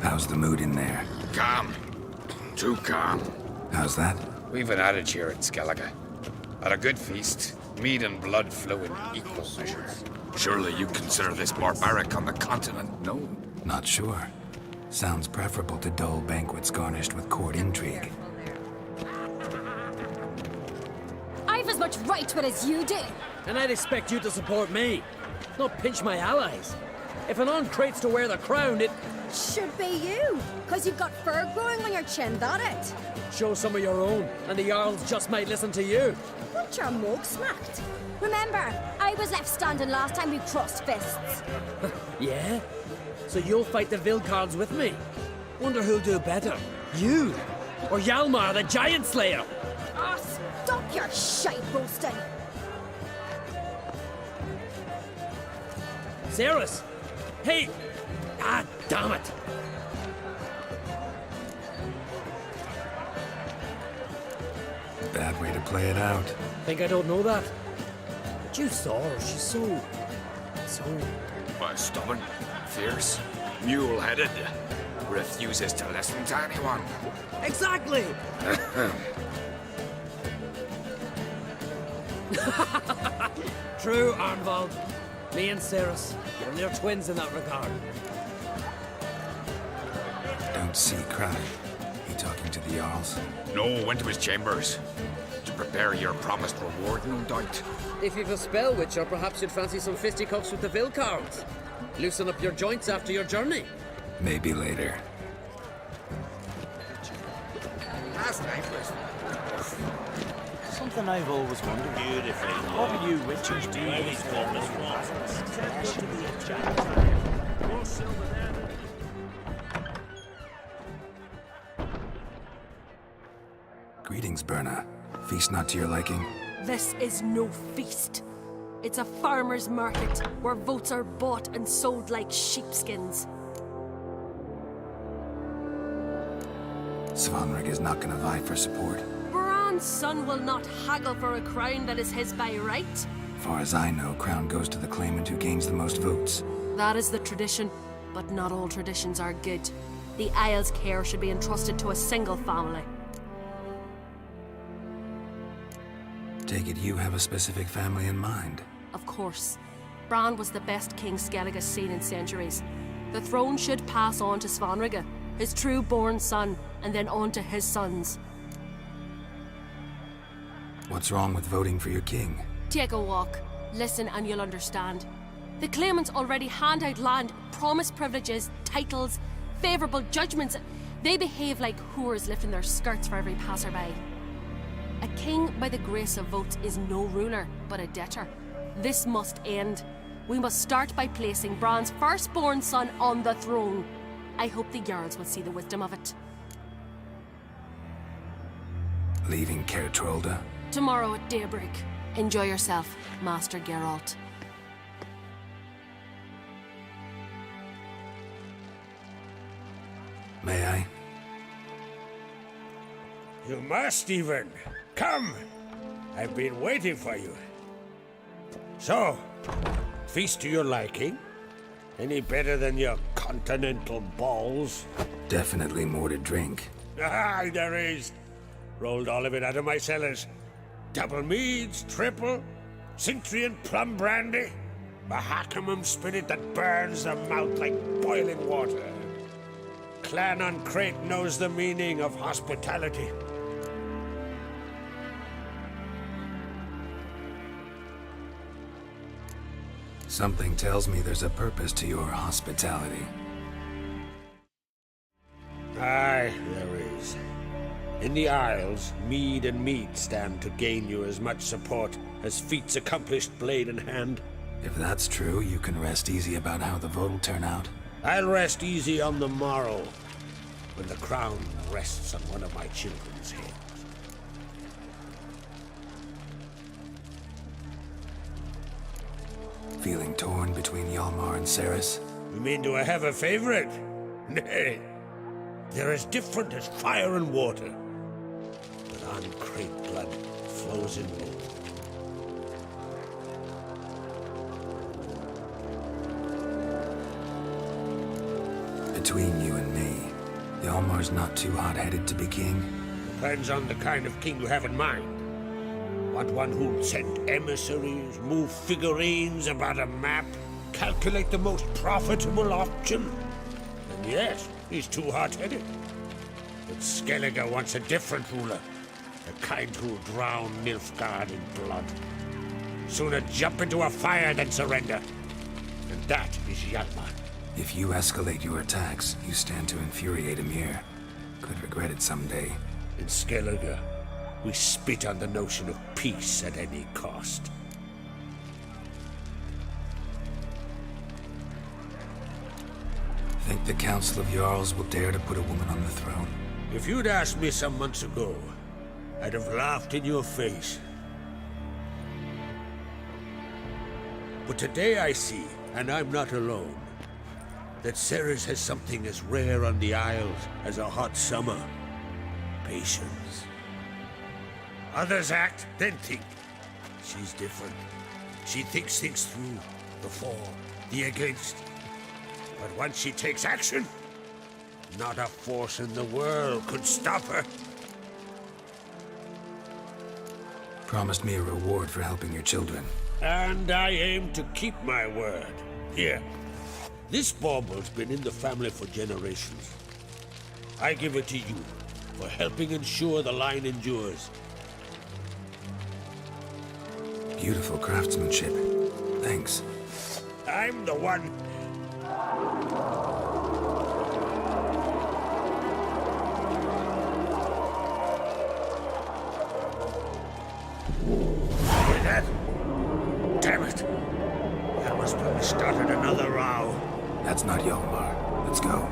How's the mood in there? Calm. Too calm. How's that? We've an adage here in Skellige. At a good feast, mead and blood flow in equal measure. Surely you consider this barbaric on the continent, no? Not sure. Sounds preferable to dull banquets garnished with court intrigue. I've as much right to it as you do. And I'd expect you to support me, not pinch my allies. If an uncrate's to wear the crown, it should be you, because you've got fur growing on your chin, that it? Show some of your own, and the Jarls just might listen to you. Want your mug smacked? Remember, I was left standing last time we crossed fists. Yeah? So you'll fight the Vilcards with me? Wonder who'll do better, you or Hjalmar the Giant Slayer? Ah, stop your shite roasting! Ceres! Hey! Ah, damn it! Bad way to play it out. Think I don't know that? But you saw her, she's so... Well, stubborn, fierce, mule-headed. Refuses to listen to anyone. Exactly! True, Arnvald. Me and Ceres, we're near twins in that regard. Don't see Crack. He talking to the Jarls? No, went to his chambers. To prepare your promised reward, no doubt. If you've a spell, Witcher, perhaps you'd fancy some fisticuffs with the Vilcards. Loosen up your joints after your journey. Maybe later. Last night was... Something I've always wondered. Beautifully. What do you Witchers do with these Greetings, Berna. Feast not to your liking? This is no feast. It's a farmer's market where votes are bought and sold like sheepskins. Svanrig is not gonna vie for support. Bran's son will not haggle for a crown that is his by right. Far as I know, crown goes to the claimant who gains the most votes. That is the tradition, but not all traditions are good. The Isle's care should be entrusted to a single family. Take it you have a specific family in mind. Of course. Bran was the best king Skellige's seen in centuries. The throne should pass on to Svanrige, his true-born son, and then on to his sons. What's wrong with voting for your king? Take a walk. Listen and you'll understand. The claimants already hand out land, promise privileges, titles, favourable judgments. They behave like whores lifting their skirts for every passerby. A king by the grace of votes is no ruler, but a debtor. This must end. We must start by placing Bran's firstborn son on the throne. I hope the Jarls will see the wisdom of it. Leaving Caer Trolda? Tomorrow at daybreak. Enjoy yourself, Master Geralt. May I? You must even. Come! I've been waiting for you. So, feast to your liking? Any better than your continental balls? Definitely more to drink. Ah, there is. Rolled all of it out of my cellars. Double meads, triple, Cintrian plum brandy, Mahakimum spirit that burns the mouth like boiling water. Clan on Crate knows the meaning of hospitality. Something tells me there's a purpose to your hospitality. Aye, there is. In the Isles, mead and meat stand to gain you as much support as feats accomplished blade in hand. If that's true, you can rest easy about how the vote will turn out. I'll rest easy on the morrow, when the crown rests on one of my children's heads. Feeling torn between Hjalmar and Ceres? You mean do I have a favorite? Nay. They're as different as fire and water. But uncreate blood flows in both. Between you and me, Hjalmar's not too hot-headed to be king? Depends on the kind of king you have in mind. Want one who'll send emissaries, move figurines about a map, calculate the most profitable option? And yes, he's too hot-headed. But Skellige wants a different ruler. The kind who'll drown Nilfgaard in blood. Sooner jump into a fire than surrender. And that is Hjalmar. If you escalate your attacks, you stand to infuriate Emir. Could regret it someday. In Skellige, we spit on the notion of peace at any cost. Think the Council of Jarls will dare to put a woman on the throne? If you'd asked me some months ago, I'd have laughed in your face. But today I see, and I'm not alone, that Ceres has something as rare on the Isles as a hot summer. Patience. Others act, then think. She's different. She thinks things through, the for, the against. But once she takes action, not a force in the world could stop her. Promised me a reward for helping your children. And I aim to keep my word. Here. This bauble's been in the family for generations. I give it to you for helping ensure the line endures. Beautiful craftsmanship. Thanks. I'm the one. Hear that? Damn it! That must have started another row. That's not Hjalmar. Let's go.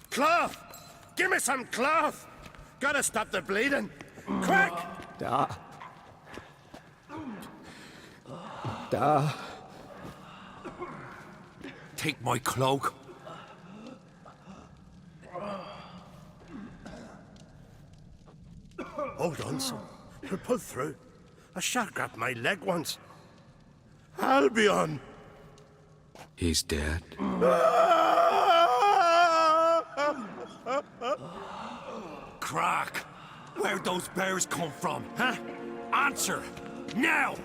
Cloth! Give me some cloth! Gotta stop the bleeding! Quick! Da. Da. Take my cloak. Hold on, son. We'll pull through. A shark grabbed my leg once. Albion! He's dead. Crack! Where'd those bears come from, huh? Answer! Now!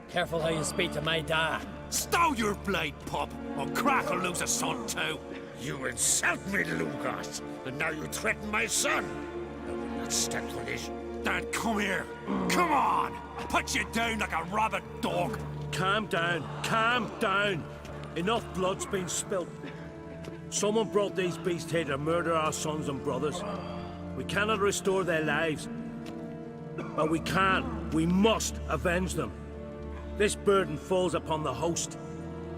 Careful how you speak to my dad. Stow your blade, pup, or Crack will lose a son too. You insult me, Lugos, and now you threaten my son. I will not stand for this. Then come here. Come on! Put you down like a rabid dog. calm down. Calm down. Enough blood's been spilt. Someone brought these beasts here to murder our sons and brothers. We cannot restore their lives. But we can. We must avenge them. This burden falls upon the host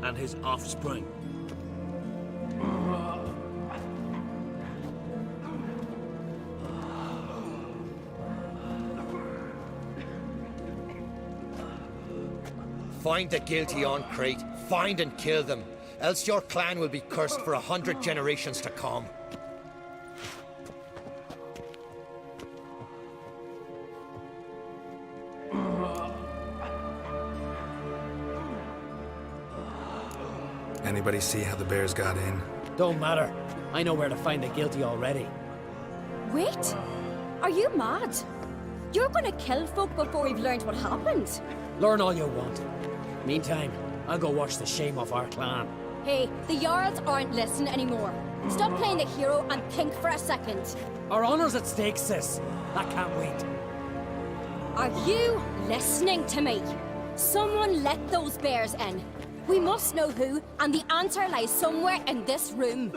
and his offspring. Find the guilty on Crate. Find and kill them. Else your clan will be cursed for 100 generations to come. Anybody see how the bears got in? Don't matter. I know where to find the guilty already. Wait! Are you mad? You're gonna kill folk before we've learned what happened. Learn all you want. Meantime, I'll go wash the shame off our clan. Hey, the Jarls aren't listening anymore. Stop playing the hero and think for a second. Our honor's at stake, sis. I can't wait. Are you listening to me? Someone let those bears in. We must know who, and the answer lies somewhere in this room.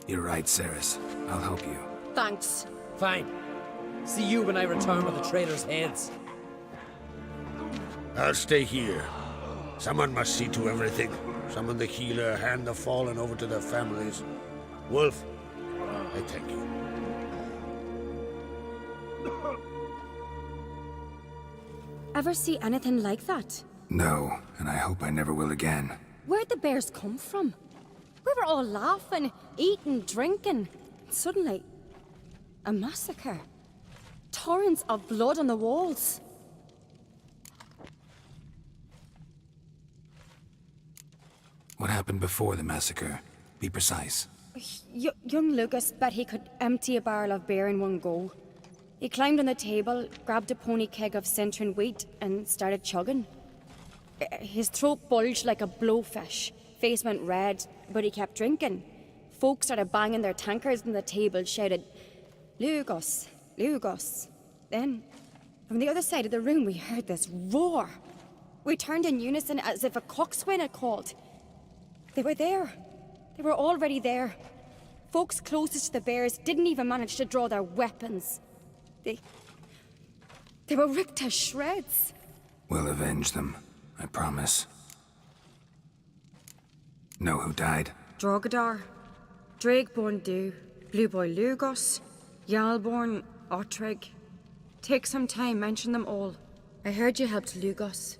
You're right, Ceres. I'll help you. Thanks. Fine. See you when I return with the traitors' heads. I'll stay here. Someone must see to everything. Summon the healer, hand the fallen over to their families. Wolf, I thank you. Ever see anything like that? No, and I hope I never will again. Where'd the bears come from? We were all laughing, eating, drinking. Suddenly, a massacre. Torrents of blood on the walls. What happened before the massacre? Be precise. Young Lucas bet he could empty a barrel of beer in one go. He climbed on the table, grabbed a pony keg of Cintron wheat, and started chugging. His throat bulged like a blowfish. Face went red, but he kept drinking. Folks started banging their tankards on the table, shouted, "Lugos, Lugos." Then, from the other side of the room, we heard this roar. We turned in unison as if a coxswain had called. They were there. They were already there. Folks closest to the bears didn't even manage to draw their weapons. They were ripped to shreds. We'll avenge them, I promise. Know who died? Drogadar, Drakeborn Du, Blue Boy Lugos, Yalborn, Ottrig. Take some time, mention them all. I heard you helped Lugos,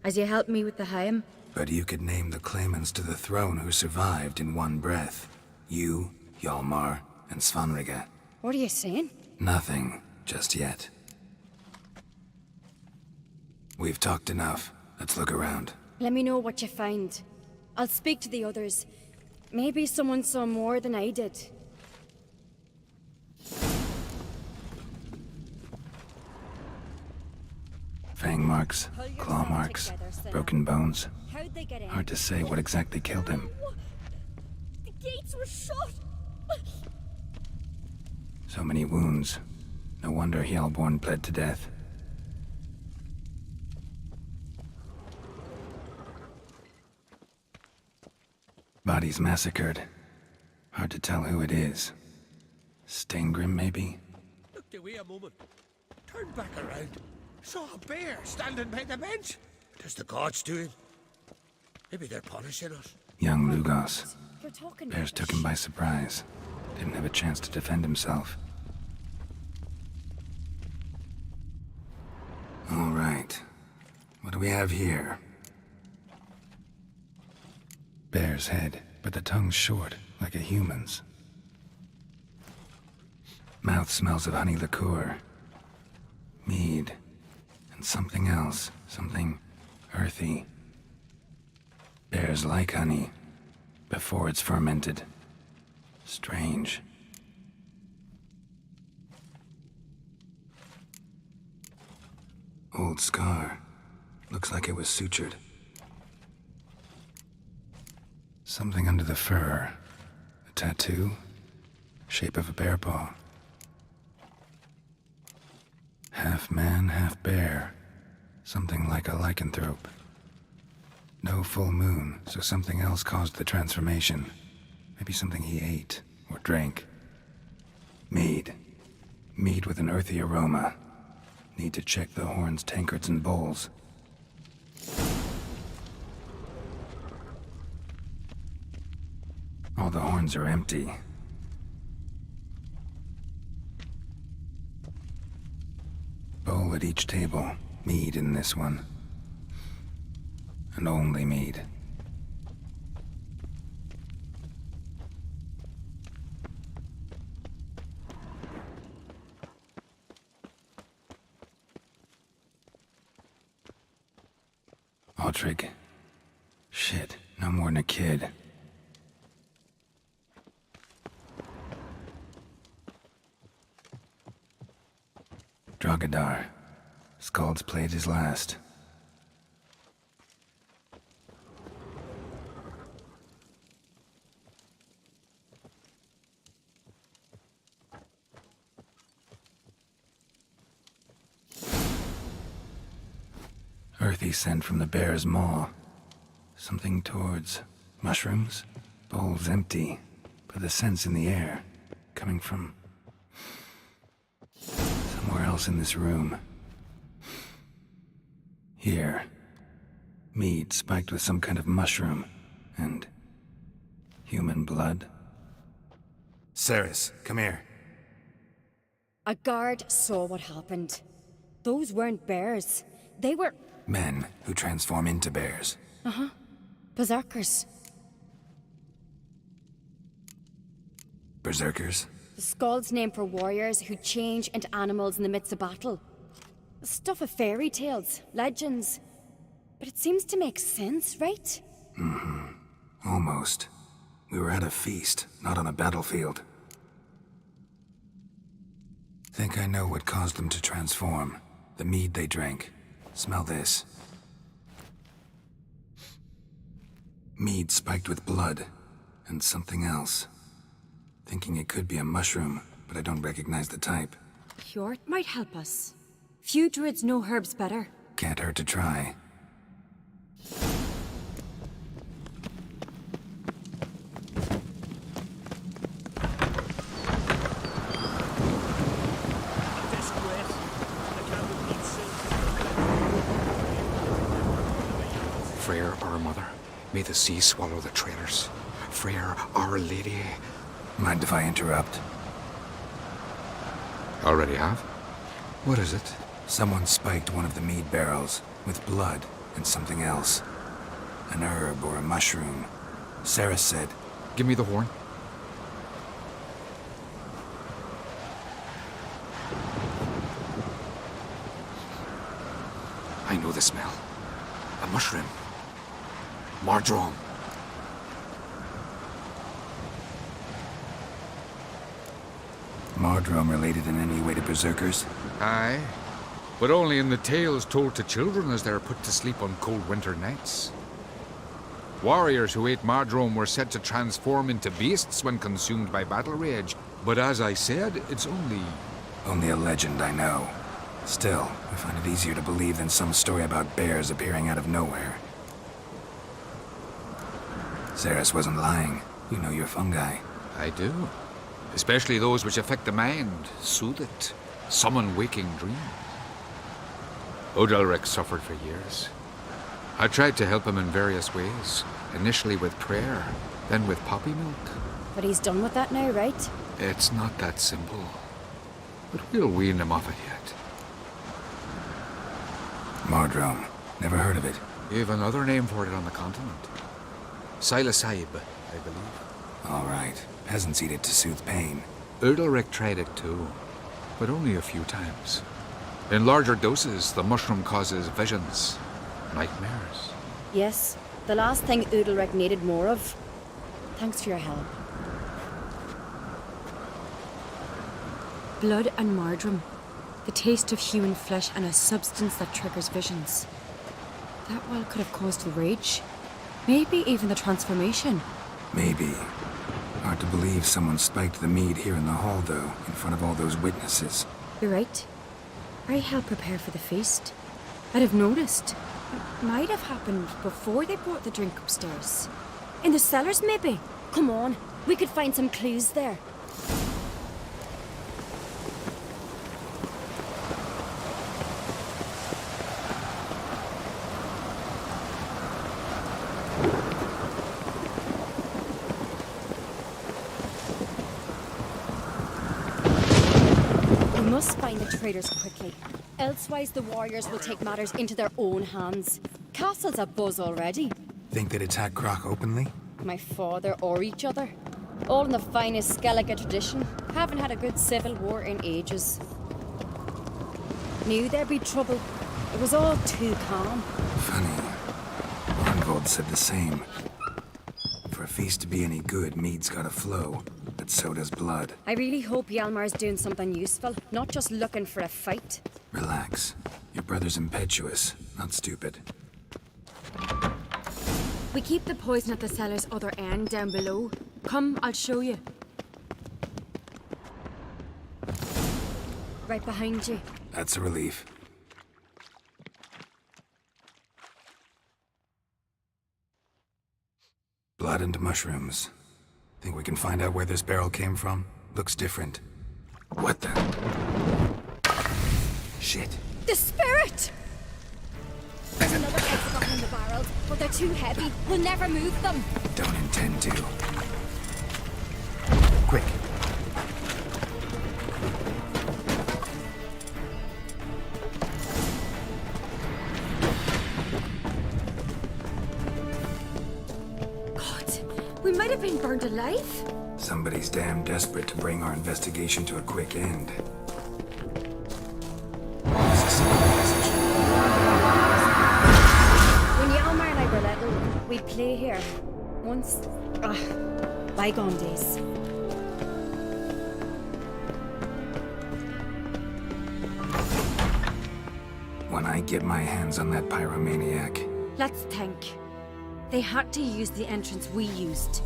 as you helped me with the Haim. But you could name the claimants to the throne who survived in one breath. You, Hjalmar, and Svanrige. What are you saying? Nothing, just yet. We've talked enough. Let's look around. Let me know what you find. I'll speak to the others. Maybe someone saw more than I did. Fang marks, claw marks, broken bones. How'd they get in? Hard to say what exactly killed him. The gates were shut! So many wounds. No wonder Hjalborn bled to death. Bodies massacred. Hard to tell who it is. Steingrim, maybe? Look the way a moment. Turned back around. Saw a bear standing by the bench. Does the gods do it? Maybe they're punishing us. Young Lugos. You're talking Bears took him by surprise. Didn't have a chance to defend himself. All right. What do we have here? Bear's head, but the tongue's short, like a human's. Mouth smells of honey liqueur. Mead. And something else. Something earthy. Bears like honey. Before it's fermented. Strange. Old scar. Looks like it was sutured. Something under the fur. A tattoo? Shape of a bear paw. Half man, half bear. Something like a lycanthrope. No full moon, so something else caused the transformation. Maybe something he ate or drank. Mead. Mead with an earthy aroma. Need to check the horns, tankards, and bowls. All the horns are empty. Bowl at each table. Mead in this one. And only mead. Aldrich. Shit, no more than a kid. Drogadar. Skald's played his last. Earthy scent from the bear's maw. Something towards mushrooms? Bowl's empty, but the scent's in the air. Coming from somewhere else in this room. Here. Mead spiked with some kind of mushroom. And human blood. Ceres, come here. A guard saw what happened. Those weren't bears. They were... Men who transform into bears. Uh-huh. Berserkers. Berserkers? The Skald's name for warriors who change into animals in the midst of battle. Stuff of fairy tales, legends. But it seems to make sense, right? Mm-hmm. Almost. We were at a feast, not on a battlefield. Think I know what caused them to transform. The mead they drank. Smell this. Mead spiked with blood. And something else. Thinking it could be a mushroom, but I don't recognize the type. Hjort might help us. Few druids know herbs better. Can't hurt to try. Freyr, our mother, may the sea swallow the traitors. Freyr, our lady. Mind if I interrupt? Already have? What is it? Someone spiked one of the mead barrels with blood and something else. An herb or a mushroom. Sarah said... Give me the horn. I know the smell. A mushroom. Mardrome. Mardrome related in any way to berserkers? Aye, but only in the tales told to children as they're put to sleep on cold winter nights. Warriors who ate Mardrome were said to transform into beasts when consumed by battle rage, but as I said, it's only... Only a legend, I know. Still, I find it easier to believe than some story about bears appearing out of nowhere. Ceres wasn't lying. You know your fungi. I do. Especially those which affect the mind, soothe it, summon waking dreams. Odalric suffered for years. I tried to help him in various ways, initially with prayer, then with poppy milk. But he's done with that now, right? It's not that simple. But we'll wean him off it yet. Mardrome. Never heard of it. You've another name for it on the continent. Silasaib, I believe. All right. Peasants eat it to soothe pain. Udalric tried it too, but only a few times. In larger doses, the mushroom causes visions, nightmares. Yes, the last thing Udalric needed more of. Thanks for your help. Blood and Mardrome. The taste of human flesh and a substance that triggers visions. That well could have caused the rage. Maybe even the transformation. Maybe. Hard to believe someone spiked the mead here in the hall, though, in front of all those witnesses. You're right. I help prepare for the feast. I'd have noticed. It might have happened before they brought the drink upstairs. In the cellars, maybe? Come on, we could find some clues there. We must find the traitors quickly. Elsewise, the warriors will take matters into their own hands. Castle's abuzz already. Think they'd attack Croc openly? My father or each other. All in the finest Skellige tradition. Haven't had a good civil war in ages. Knew there'd be trouble. It was all too calm. Funny. Arnvold said the same. For a feast to be any good, mead's gotta flow. But so does blood. I really hope Hjalmar's doing something useful, not just looking for a fight. Relax. Your brother's impetuous, not stupid. We keep the poison at the cellar's other end down below. Come, I'll show you. Right behind you. That's a relief. Blood and mushrooms. Think we can find out where this barrel came from? Looks different. What the? Shit. The spirit! There's another exit behind the barrels, but they're too heavy. We'll never move them. Don't intend to. Quick. God, we might have been burned alive. Somebody's damn desperate to bring our investigation to a quick end. When Hjalmar and I were little, we'd play here. Once... bygone days. When I get my hands on that pyromaniac, Let's think. They had to use the entrance we used.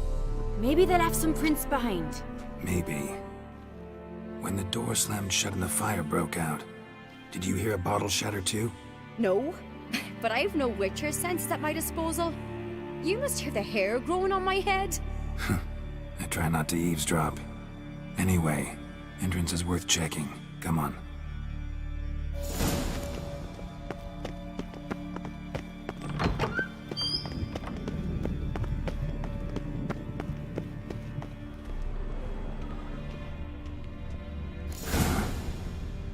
Maybe they left some prints behind. maybe. When the door slammed shut and the fire broke out, did you hear a bottle shatter too? No, but I've no Witcher senses at my disposal. You must hear the hair growing on my head. I try not to eavesdrop. Anyway, entrance is worth checking. Come on.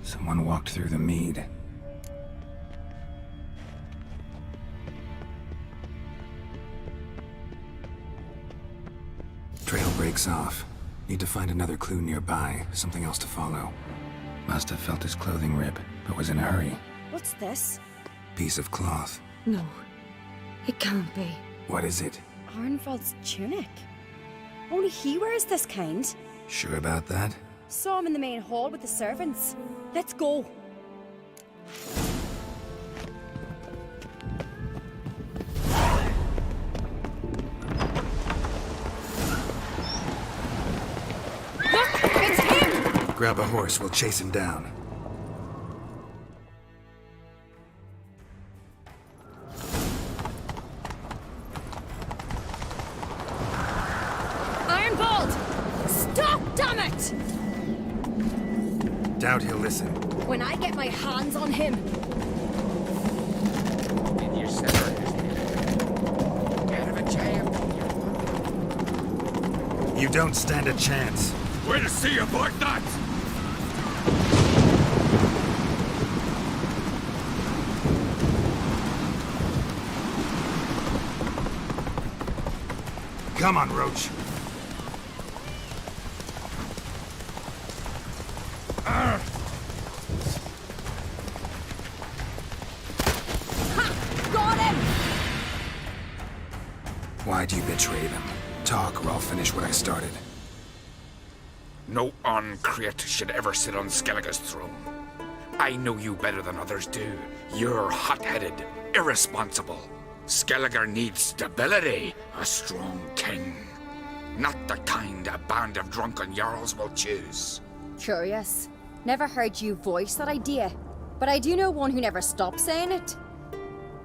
Someone walked through the mead. Trail breaks off. Need to find another clue nearby, something else to follow. Must have felt his clothing rip, but was in a hurry. What's this? Piece of cloth. No, it can't be. What is it? Arnvald's tunic. Only he wears this kind. Sure about that? Saw him in the main hall with the servants. Let's go. Look, it's him! Grab a horse, we'll chase him down. Arnvald! Stop, damn it! Doubt he'll listen. When I get my hands on him. In your cellar. Out of a jam. You don't stand a chance. Way to see about that! Come on, Roach. Why'd you betray them? Talk, or I'll finish what I started. No Oncreate should ever sit on Skellige's throne. I know you better than others do. You're hot-headed, irresponsible. Skellige needs stability, a strong king. Not the kind a band of drunken jarls will choose. Curious. Never heard you voice that idea. But I do know one who never stops saying it.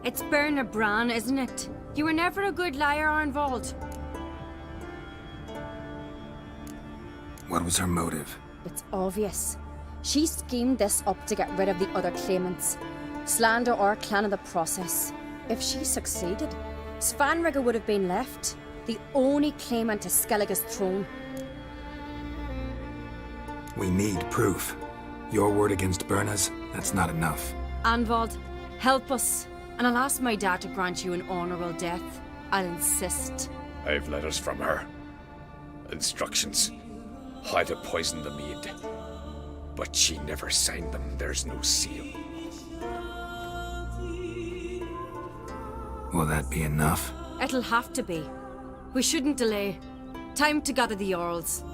It's Berna Bran, isn't it? You were never a good liar, Arnvald. What was her motive? It's obvious. She schemed this up to get rid of the other claimants. Slander our clan in the process. If she succeeded, Svanrigger would have been left, the only claimant to Skellige's throne. We need proof. Your word against Berna's, that's not enough. Anvald, help us, and I'll ask my dad to grant you an honourable death. I'll insist. I've letters from her. Instructions. How to poison the mead. But she never signed them. There's no seal. Will that be enough? It'll have to be. We shouldn't delay. Time to gather the Jarls.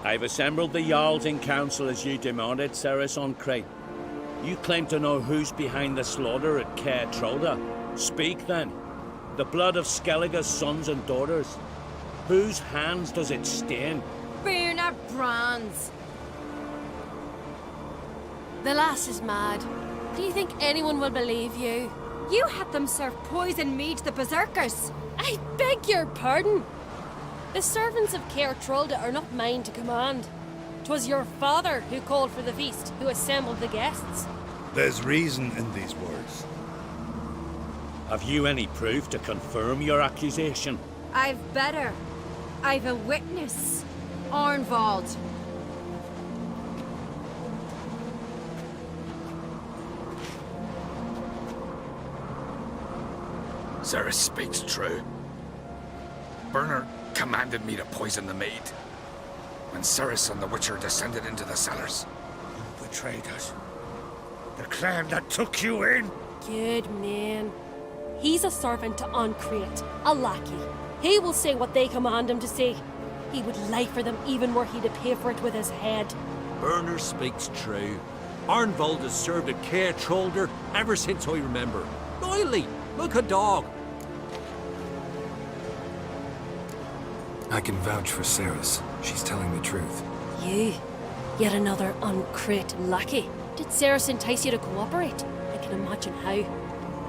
I've assembled the Jarls in council as you demanded, Ceres on Crate. You claim to know who's behind the slaughter at Caer Trolda. Speak then. The blood of Skellige's sons and daughters. Whose hands does it stain? Berna Bran's. The lass is mad. Do you think anyone will believe you? You had them serve poison mead to the berserkers. I beg your pardon. The servants of Caer Trolda are not mine to command. 'Twas your father who called for the feast, who assembled the guests. There's reason in these words. Have you any proof to confirm your accusation? I've better. I've a witness. Arnvald. Ceres speaks true. Berner commanded me to poison the maid. When Ceres and the Witcher descended into the cellars. You betrayed us. The clan that took you in. Good man. He's a servant to Ancrate, a lackey. He will say what they command him to say. He would lie for them even were he to pay for it with his head. Berner speaks true. Arnvald has served at Caer Trolder ever since I remember. Loyally, like a dog. I can vouch for Ceres. She's telling the truth. You? Yet another Ancrate lackey? Did Ceres entice you to cooperate? I can imagine how.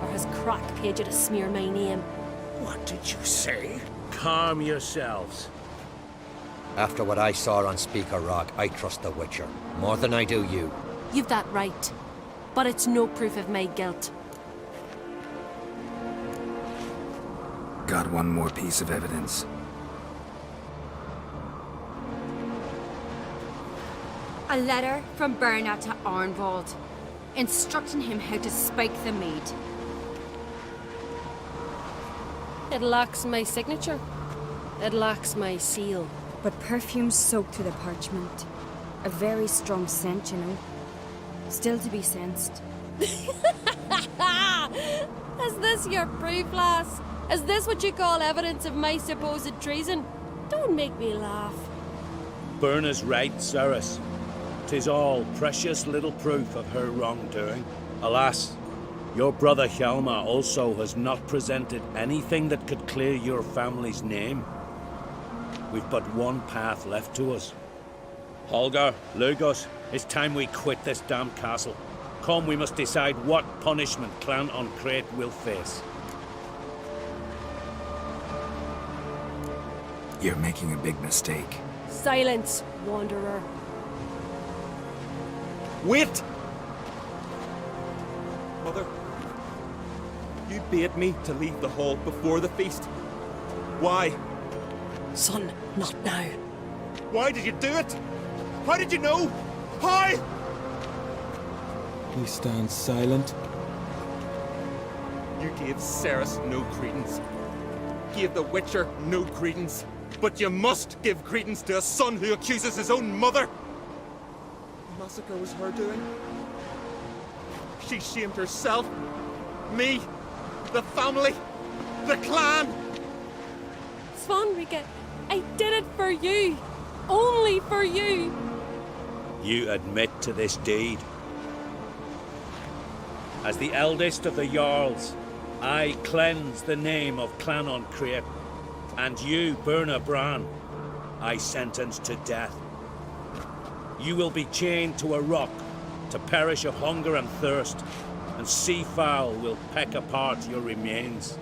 Or has Crack paid you to smear my name? What did you say? Calm yourselves. After what I saw on Speaker Rock, I trust the Witcher. More than I do you. You've that right. But it's no proof of my guilt. Got one more piece of evidence. A letter from Berna to Arnvald, instructing him how to spike the mead. It lacks my signature. It lacks my seal. But perfume soaked through the parchment. A very strong scent, you know. Still to be sensed. Is this your proof, lass? Is this what you call evidence of my supposed treason? Don't make me laugh. Berna's right, Ceres. 'Tis all precious little proof of her wrongdoing. Alas, your brother Hjalmar also has not presented anything that could clear your family's name. We've but one path left to us. Holger, Lugos, it's time we quit this damn castle. Come, we must decide what punishment Clan Ancrate will face. You're making a big mistake. Silence, wanderer. Wait! Mother, you bade me to leave the hall before the feast. Why? Son, not now. Why did you do it? How did you know? How? He stands silent. You gave Ceres no credence. Gave the Witcher no credence. But you must give credence to a son who accuses his own mother. The massacre was her doing. She shamed herself, me, the family, the clan. Svanrika, I did it for you. Only for you. You admit to this deed. As the eldest of the Jarls, I cleanse the name of Clan Ancrate And you, Burna Bran, I sentence to death. You will be chained to a rock to perish of hunger and thirst, and sea fowl will peck apart your remains.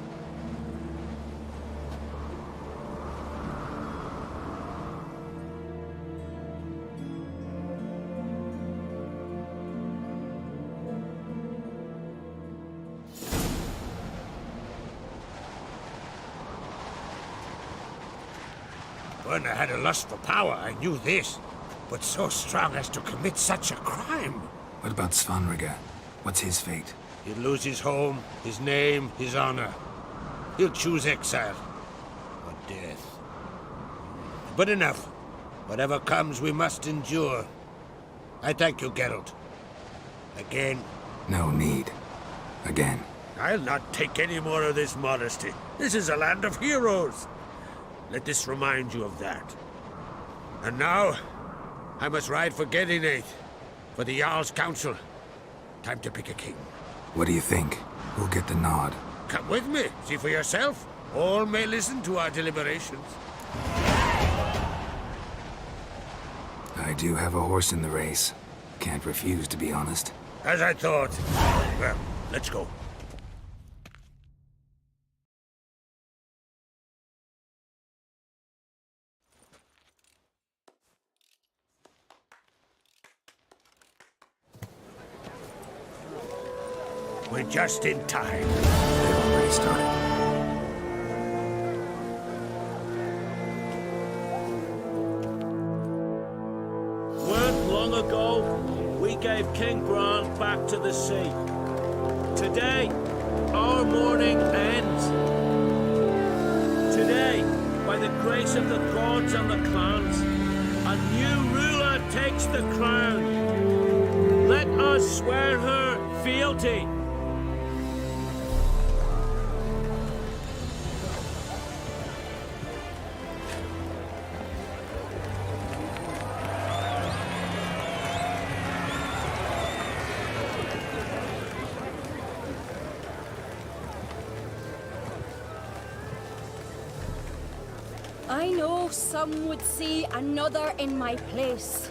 Burna had a lust for power, I knew this. But so strong as to commit such a crime. What about Svanrige? What's his fate? He'll lose his home, his name, his honor. He'll choose exile. Or death. But enough. Whatever comes, we must endure. I thank you, Geralt. Again. No need. Again. I'll not take any more of this modesty. This is a land of heroes. Let this remind you of that. And now, I must ride for Gedinath, for the Jarl's council. Time to pick a king. What do you think? Who'll get the nod? Come with me, see for yourself. All may listen to our deliberations. I do have a horse in the race. Can't refuse, to be honest. As I thought. Well, let's go. We're just in time. They've already started. Weren't long ago, we gave King Bran back to the sea. Today, our mourning ends. Today, by the grace of the gods and the clans, a new ruler takes the crown. Let us swear her fealty. I know some would see another in my place.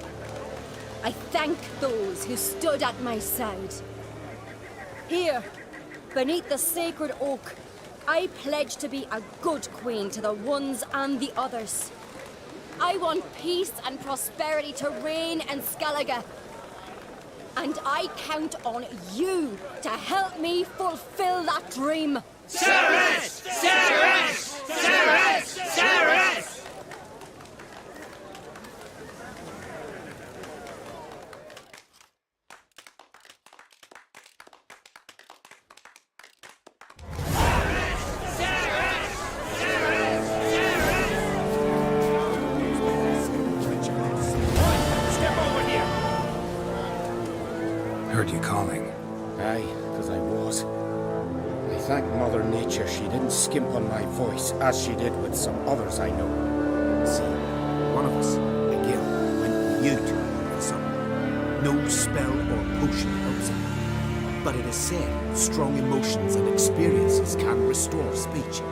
I thank those who stood at my side. Here, beneath the sacred oak, I pledge to be a good queen to the ones and the others. I want peace and prosperity to reign in Skellige. And I count on you to help me fulfill that dream. Ceres! Ceres! Ceres! Ceres! Heard you calling. Aye, because I was. I thank Mother Nature she didn't skimp on my voice, as she did with some others I know. See, one of us, Gil, went mute for something. No spell or potion helps him. But it is said strong emotions and experiences can restore speech.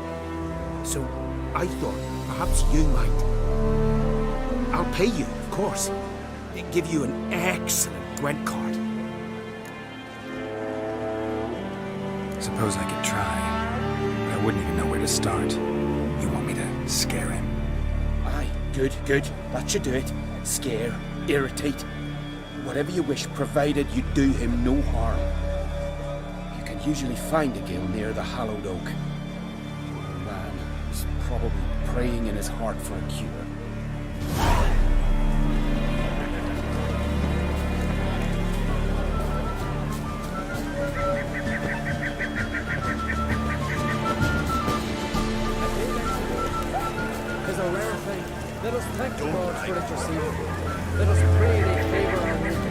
So I thought perhaps you might. I'll pay you, of course. Give you an excellent Gwent card. Suppose I could try. I wouldn't even know where to start. You want me to scare him? Aye, good, good. That should do it. Scare, irritate. Whatever you wish, provided you do him no harm. You can usually find a Gil near the hallowed oak. The man is probably praying in his heart for a cure. Let us thank the gods for interceding. Let us pray they favor our mission.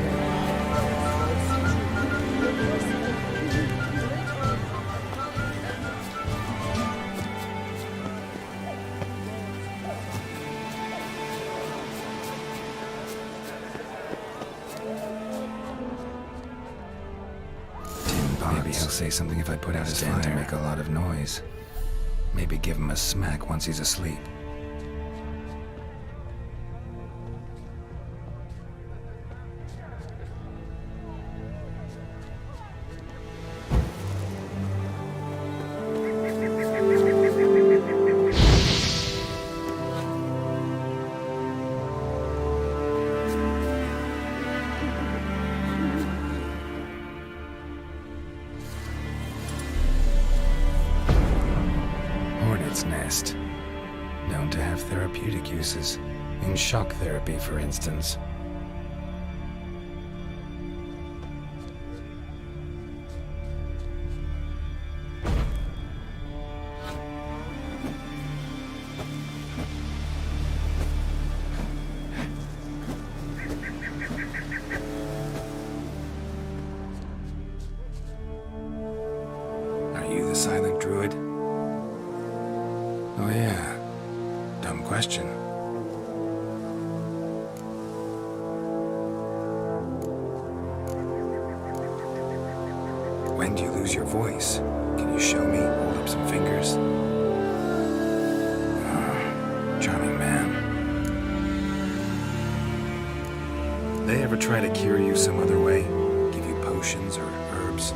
Maybe he'll say something if I put out his fire to make a lot of noise. Maybe give him a smack once he's asleep. Nest. Known to have therapeutic uses. In shock therapy, for instance. Are you the silent druid? Oh yeah. Dumb question. When do you lose your voice? Can you show me? Hold up some fingers. Charming man. They ever try to cure you some other way? Give you potions or herbs?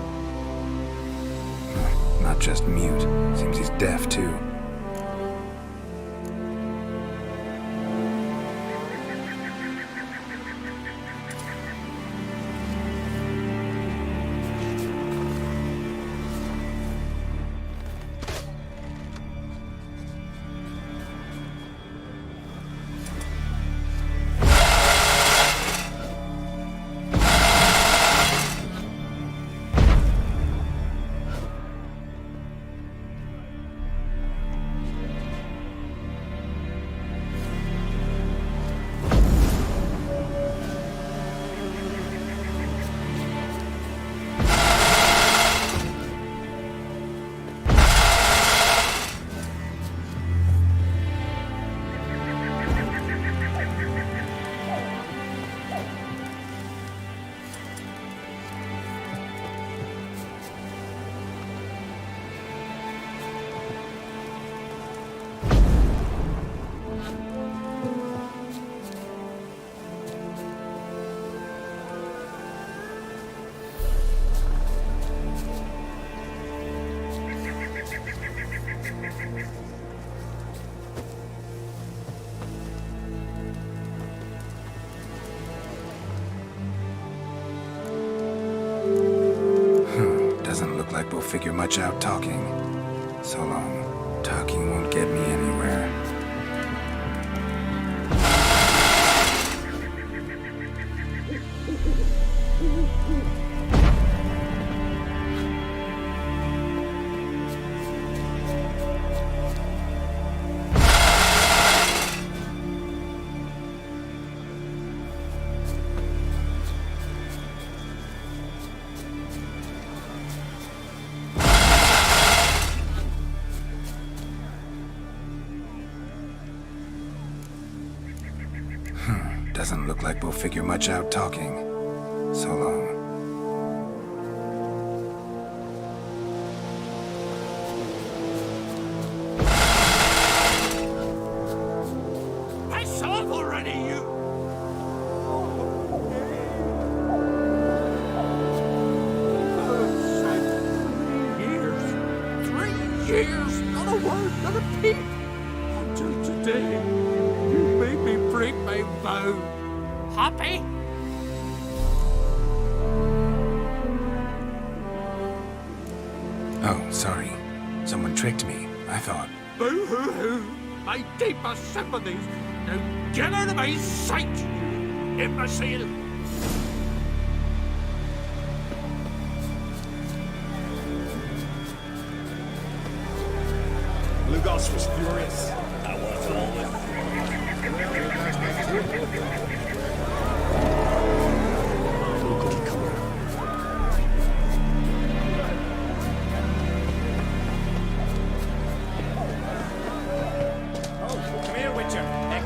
Not just mute. Seems he's deaf too. Doesn't look like we'll figure much out talking. So long. Talking won't get me anywhere. Doesn't look like we'll figure much out talking. So long. I saw it already, you! Three years, not a word, not a peep. Until today, you made me break my vow. Happy? Oh, sorry. Someone tricked me, I thought. Boo-hoo-hoo! My deepest sympathies. Now get out of my sight, you imbecile! Lugos was furious. I was always.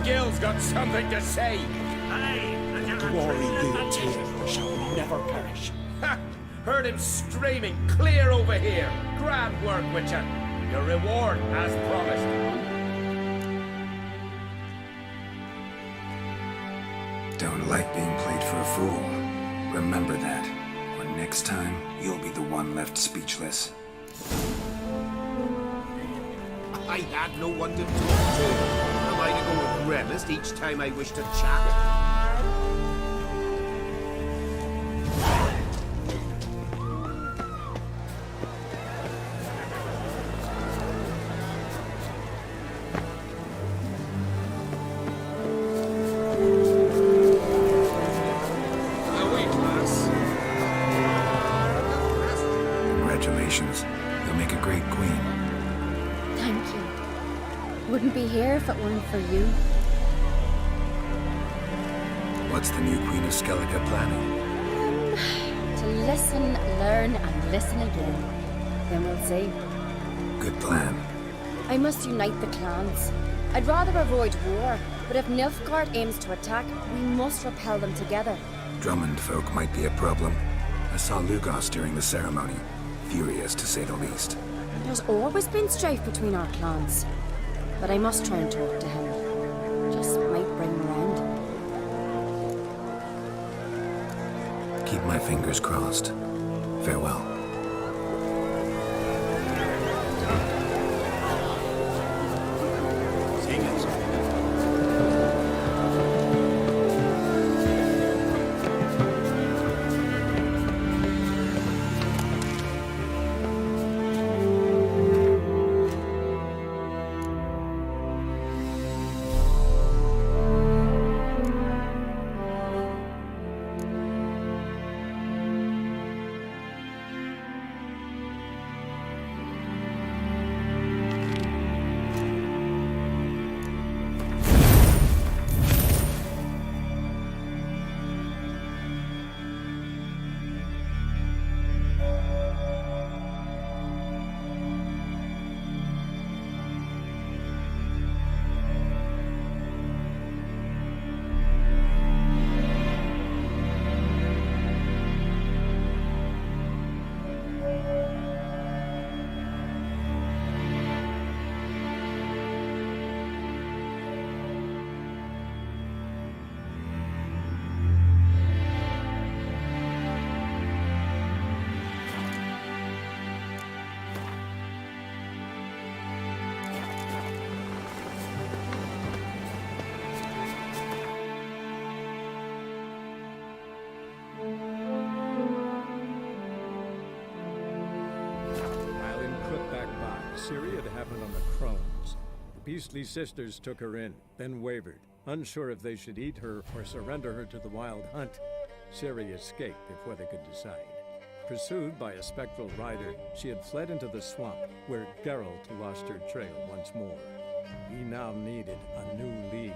Gil's got something to say. Glory be to him, shall never perish. Ha! Heard him screaming clear over here. Grand work, Witcher. Your reward, as promised. Don't like being played for a fool. Remember that. Or next time, you'll be the one left speechless. I had no one to talk to. Am I to go with Redlist each time I wish to chat? Congratulations. You'll make a great queen. Thank you. Wouldn't be here if it weren't for you. What's the new Queen of Skellige planning? To listen, learn, and listen again. Then we'll see. Good plan. I must unite the clans. I'd rather avoid war, but if Nilfgaard aims to attack, we must repel them together. Drummond folk might be a problem. I saw Lugos during the ceremony. Furious, to say the least. There's always been strife between our clans. But I must try and talk to him. Just might bring him around. Keep my fingers crossed. Farewell. Syria had happened on the Crones. The beastly sisters took her in, then wavered, unsure if they should eat her or surrender her to the wild hunt. Syria escaped before they could decide. Pursued by a spectral rider, she had fled into the swamp, where Geralt lost her trail once more. He now needed a new lead.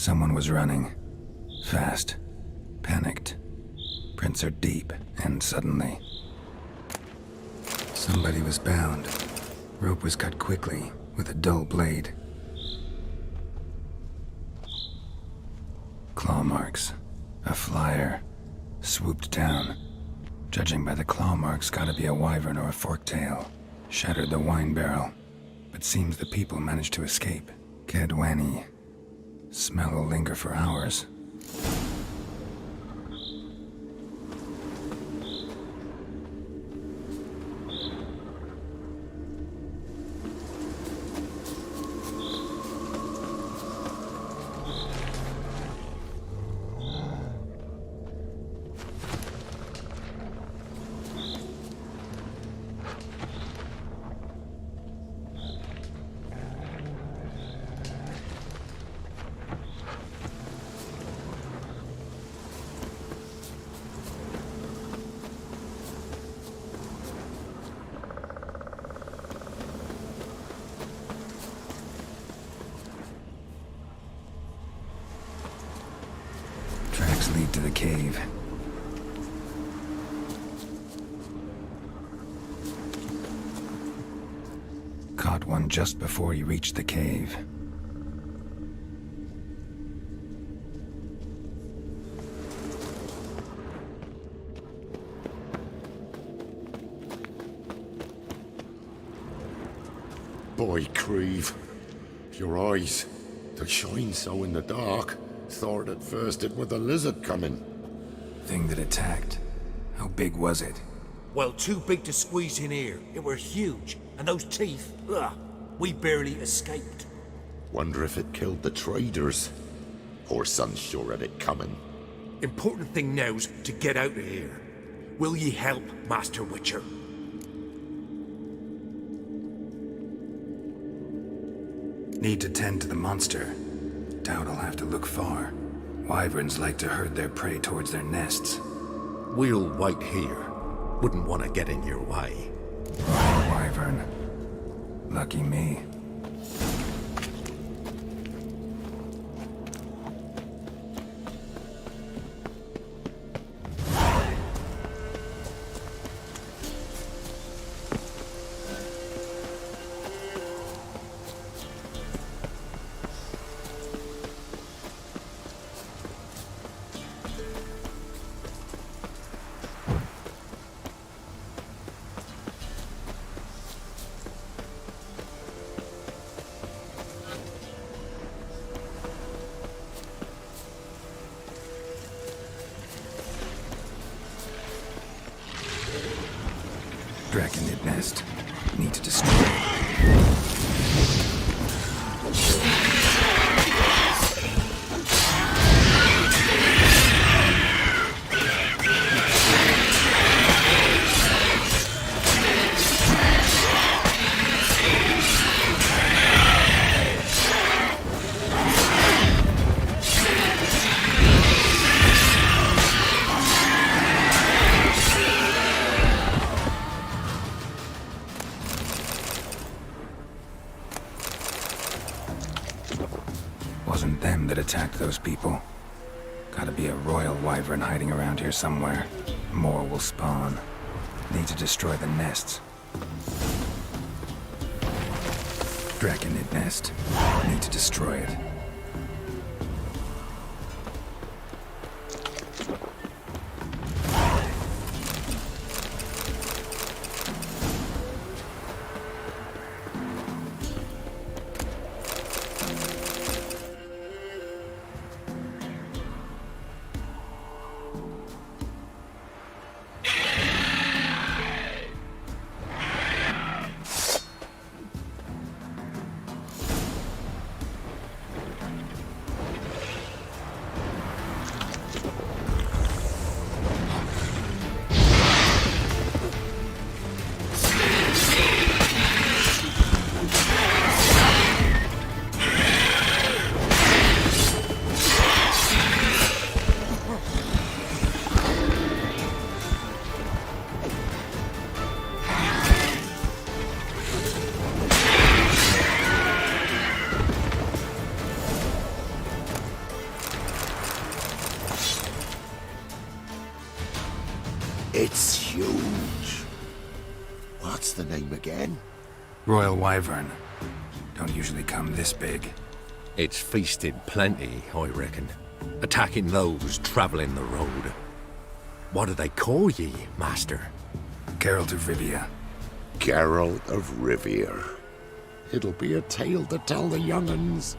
Someone was running. Fast. Panicked. Prints are deep, and suddenly... Somebody was bound. Rope was cut quickly, with a dull blade. Claw marks. A flyer. Swooped down. Judging by the claw marks, gotta be a wyvern or a forktail. Shattered the wine barrel. But seems the people managed to escape. Kedwani. Smell will linger for hours. Tracks lead to the cave. Caught one just before he reached the cave. Boy, Creve, your eyes, they shine so in the dark. Thought at first it were the lizard coming. Thing that attacked. How big was it? Well, too big to squeeze in here. It were huge. And those teeth, ugh, we barely escaped. Wonder if it killed the traders. Poor son's sure had it coming. Important thing now's to get out of here. Will ye help, Master Witcher? Need to tend to the monster. Doubt I'll have to look far. Wyverns like to herd their prey towards their nests. We'll wait here. Wouldn't want to get in your way. Wyvern. Lucky me. Draconid nest. Need to destroy it. Wasn't them that attacked those people. Gotta be a royal wyvern hiding around here somewhere. More will spawn. Need to destroy the nests. Draconid nest. Need to destroy it. It's huge. What's the name again? Royal Wyvern. Don't usually come this big. It's feasted plenty, I reckon. Attacking those travelling the road. What do they call ye, master? Geralt of Rivia. Geralt of Rivia. It'll be a tale to tell the young'uns.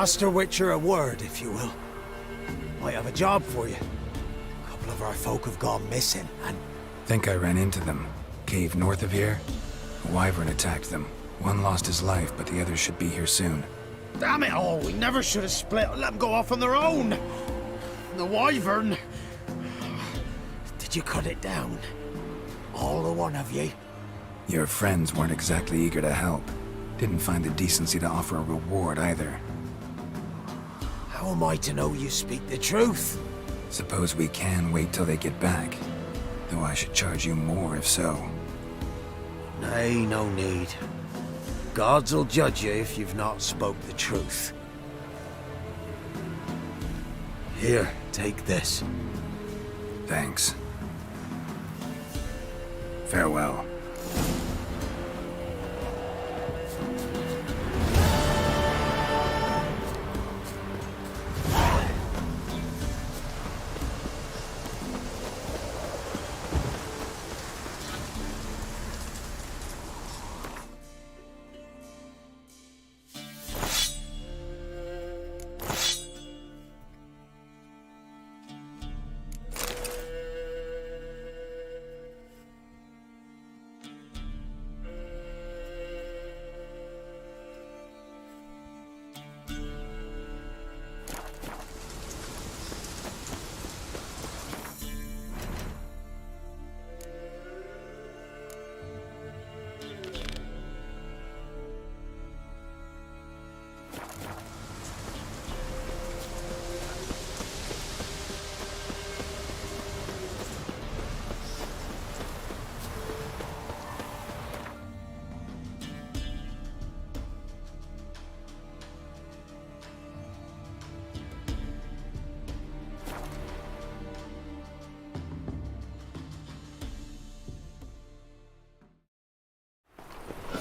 Master Witcher, a word, if you will. I have a job for you. A couple of our folk have gone missing, and... Think I ran into them. Cave north of here? A wyvern attacked them. One lost his life, but the others should be here soon. Damn it all, we never should have split and let them go off on their own. The wyvern... Did you cut it down? All the one of ye? Your friends weren't exactly eager to help. Didn't find the decency to offer a reward either. How am I to know you speak the truth? Suppose we can wait till they get back. Though I should charge you more if so. Nay, no need. Gods'll judge you if you've not spoke the truth. Here, take this. Thanks. Farewell.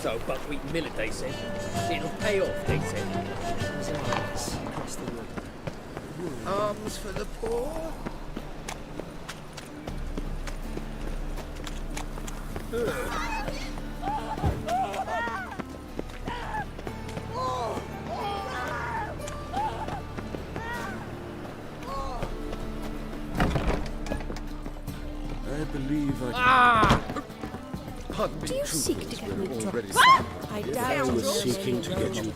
So, buckwheat millet, they said. It'll pay off, they said. Across the river. Alms for the poor? I believe I... Pardon me, Do you seek to get me dropped? already... I doubt I was you. seeking to get you.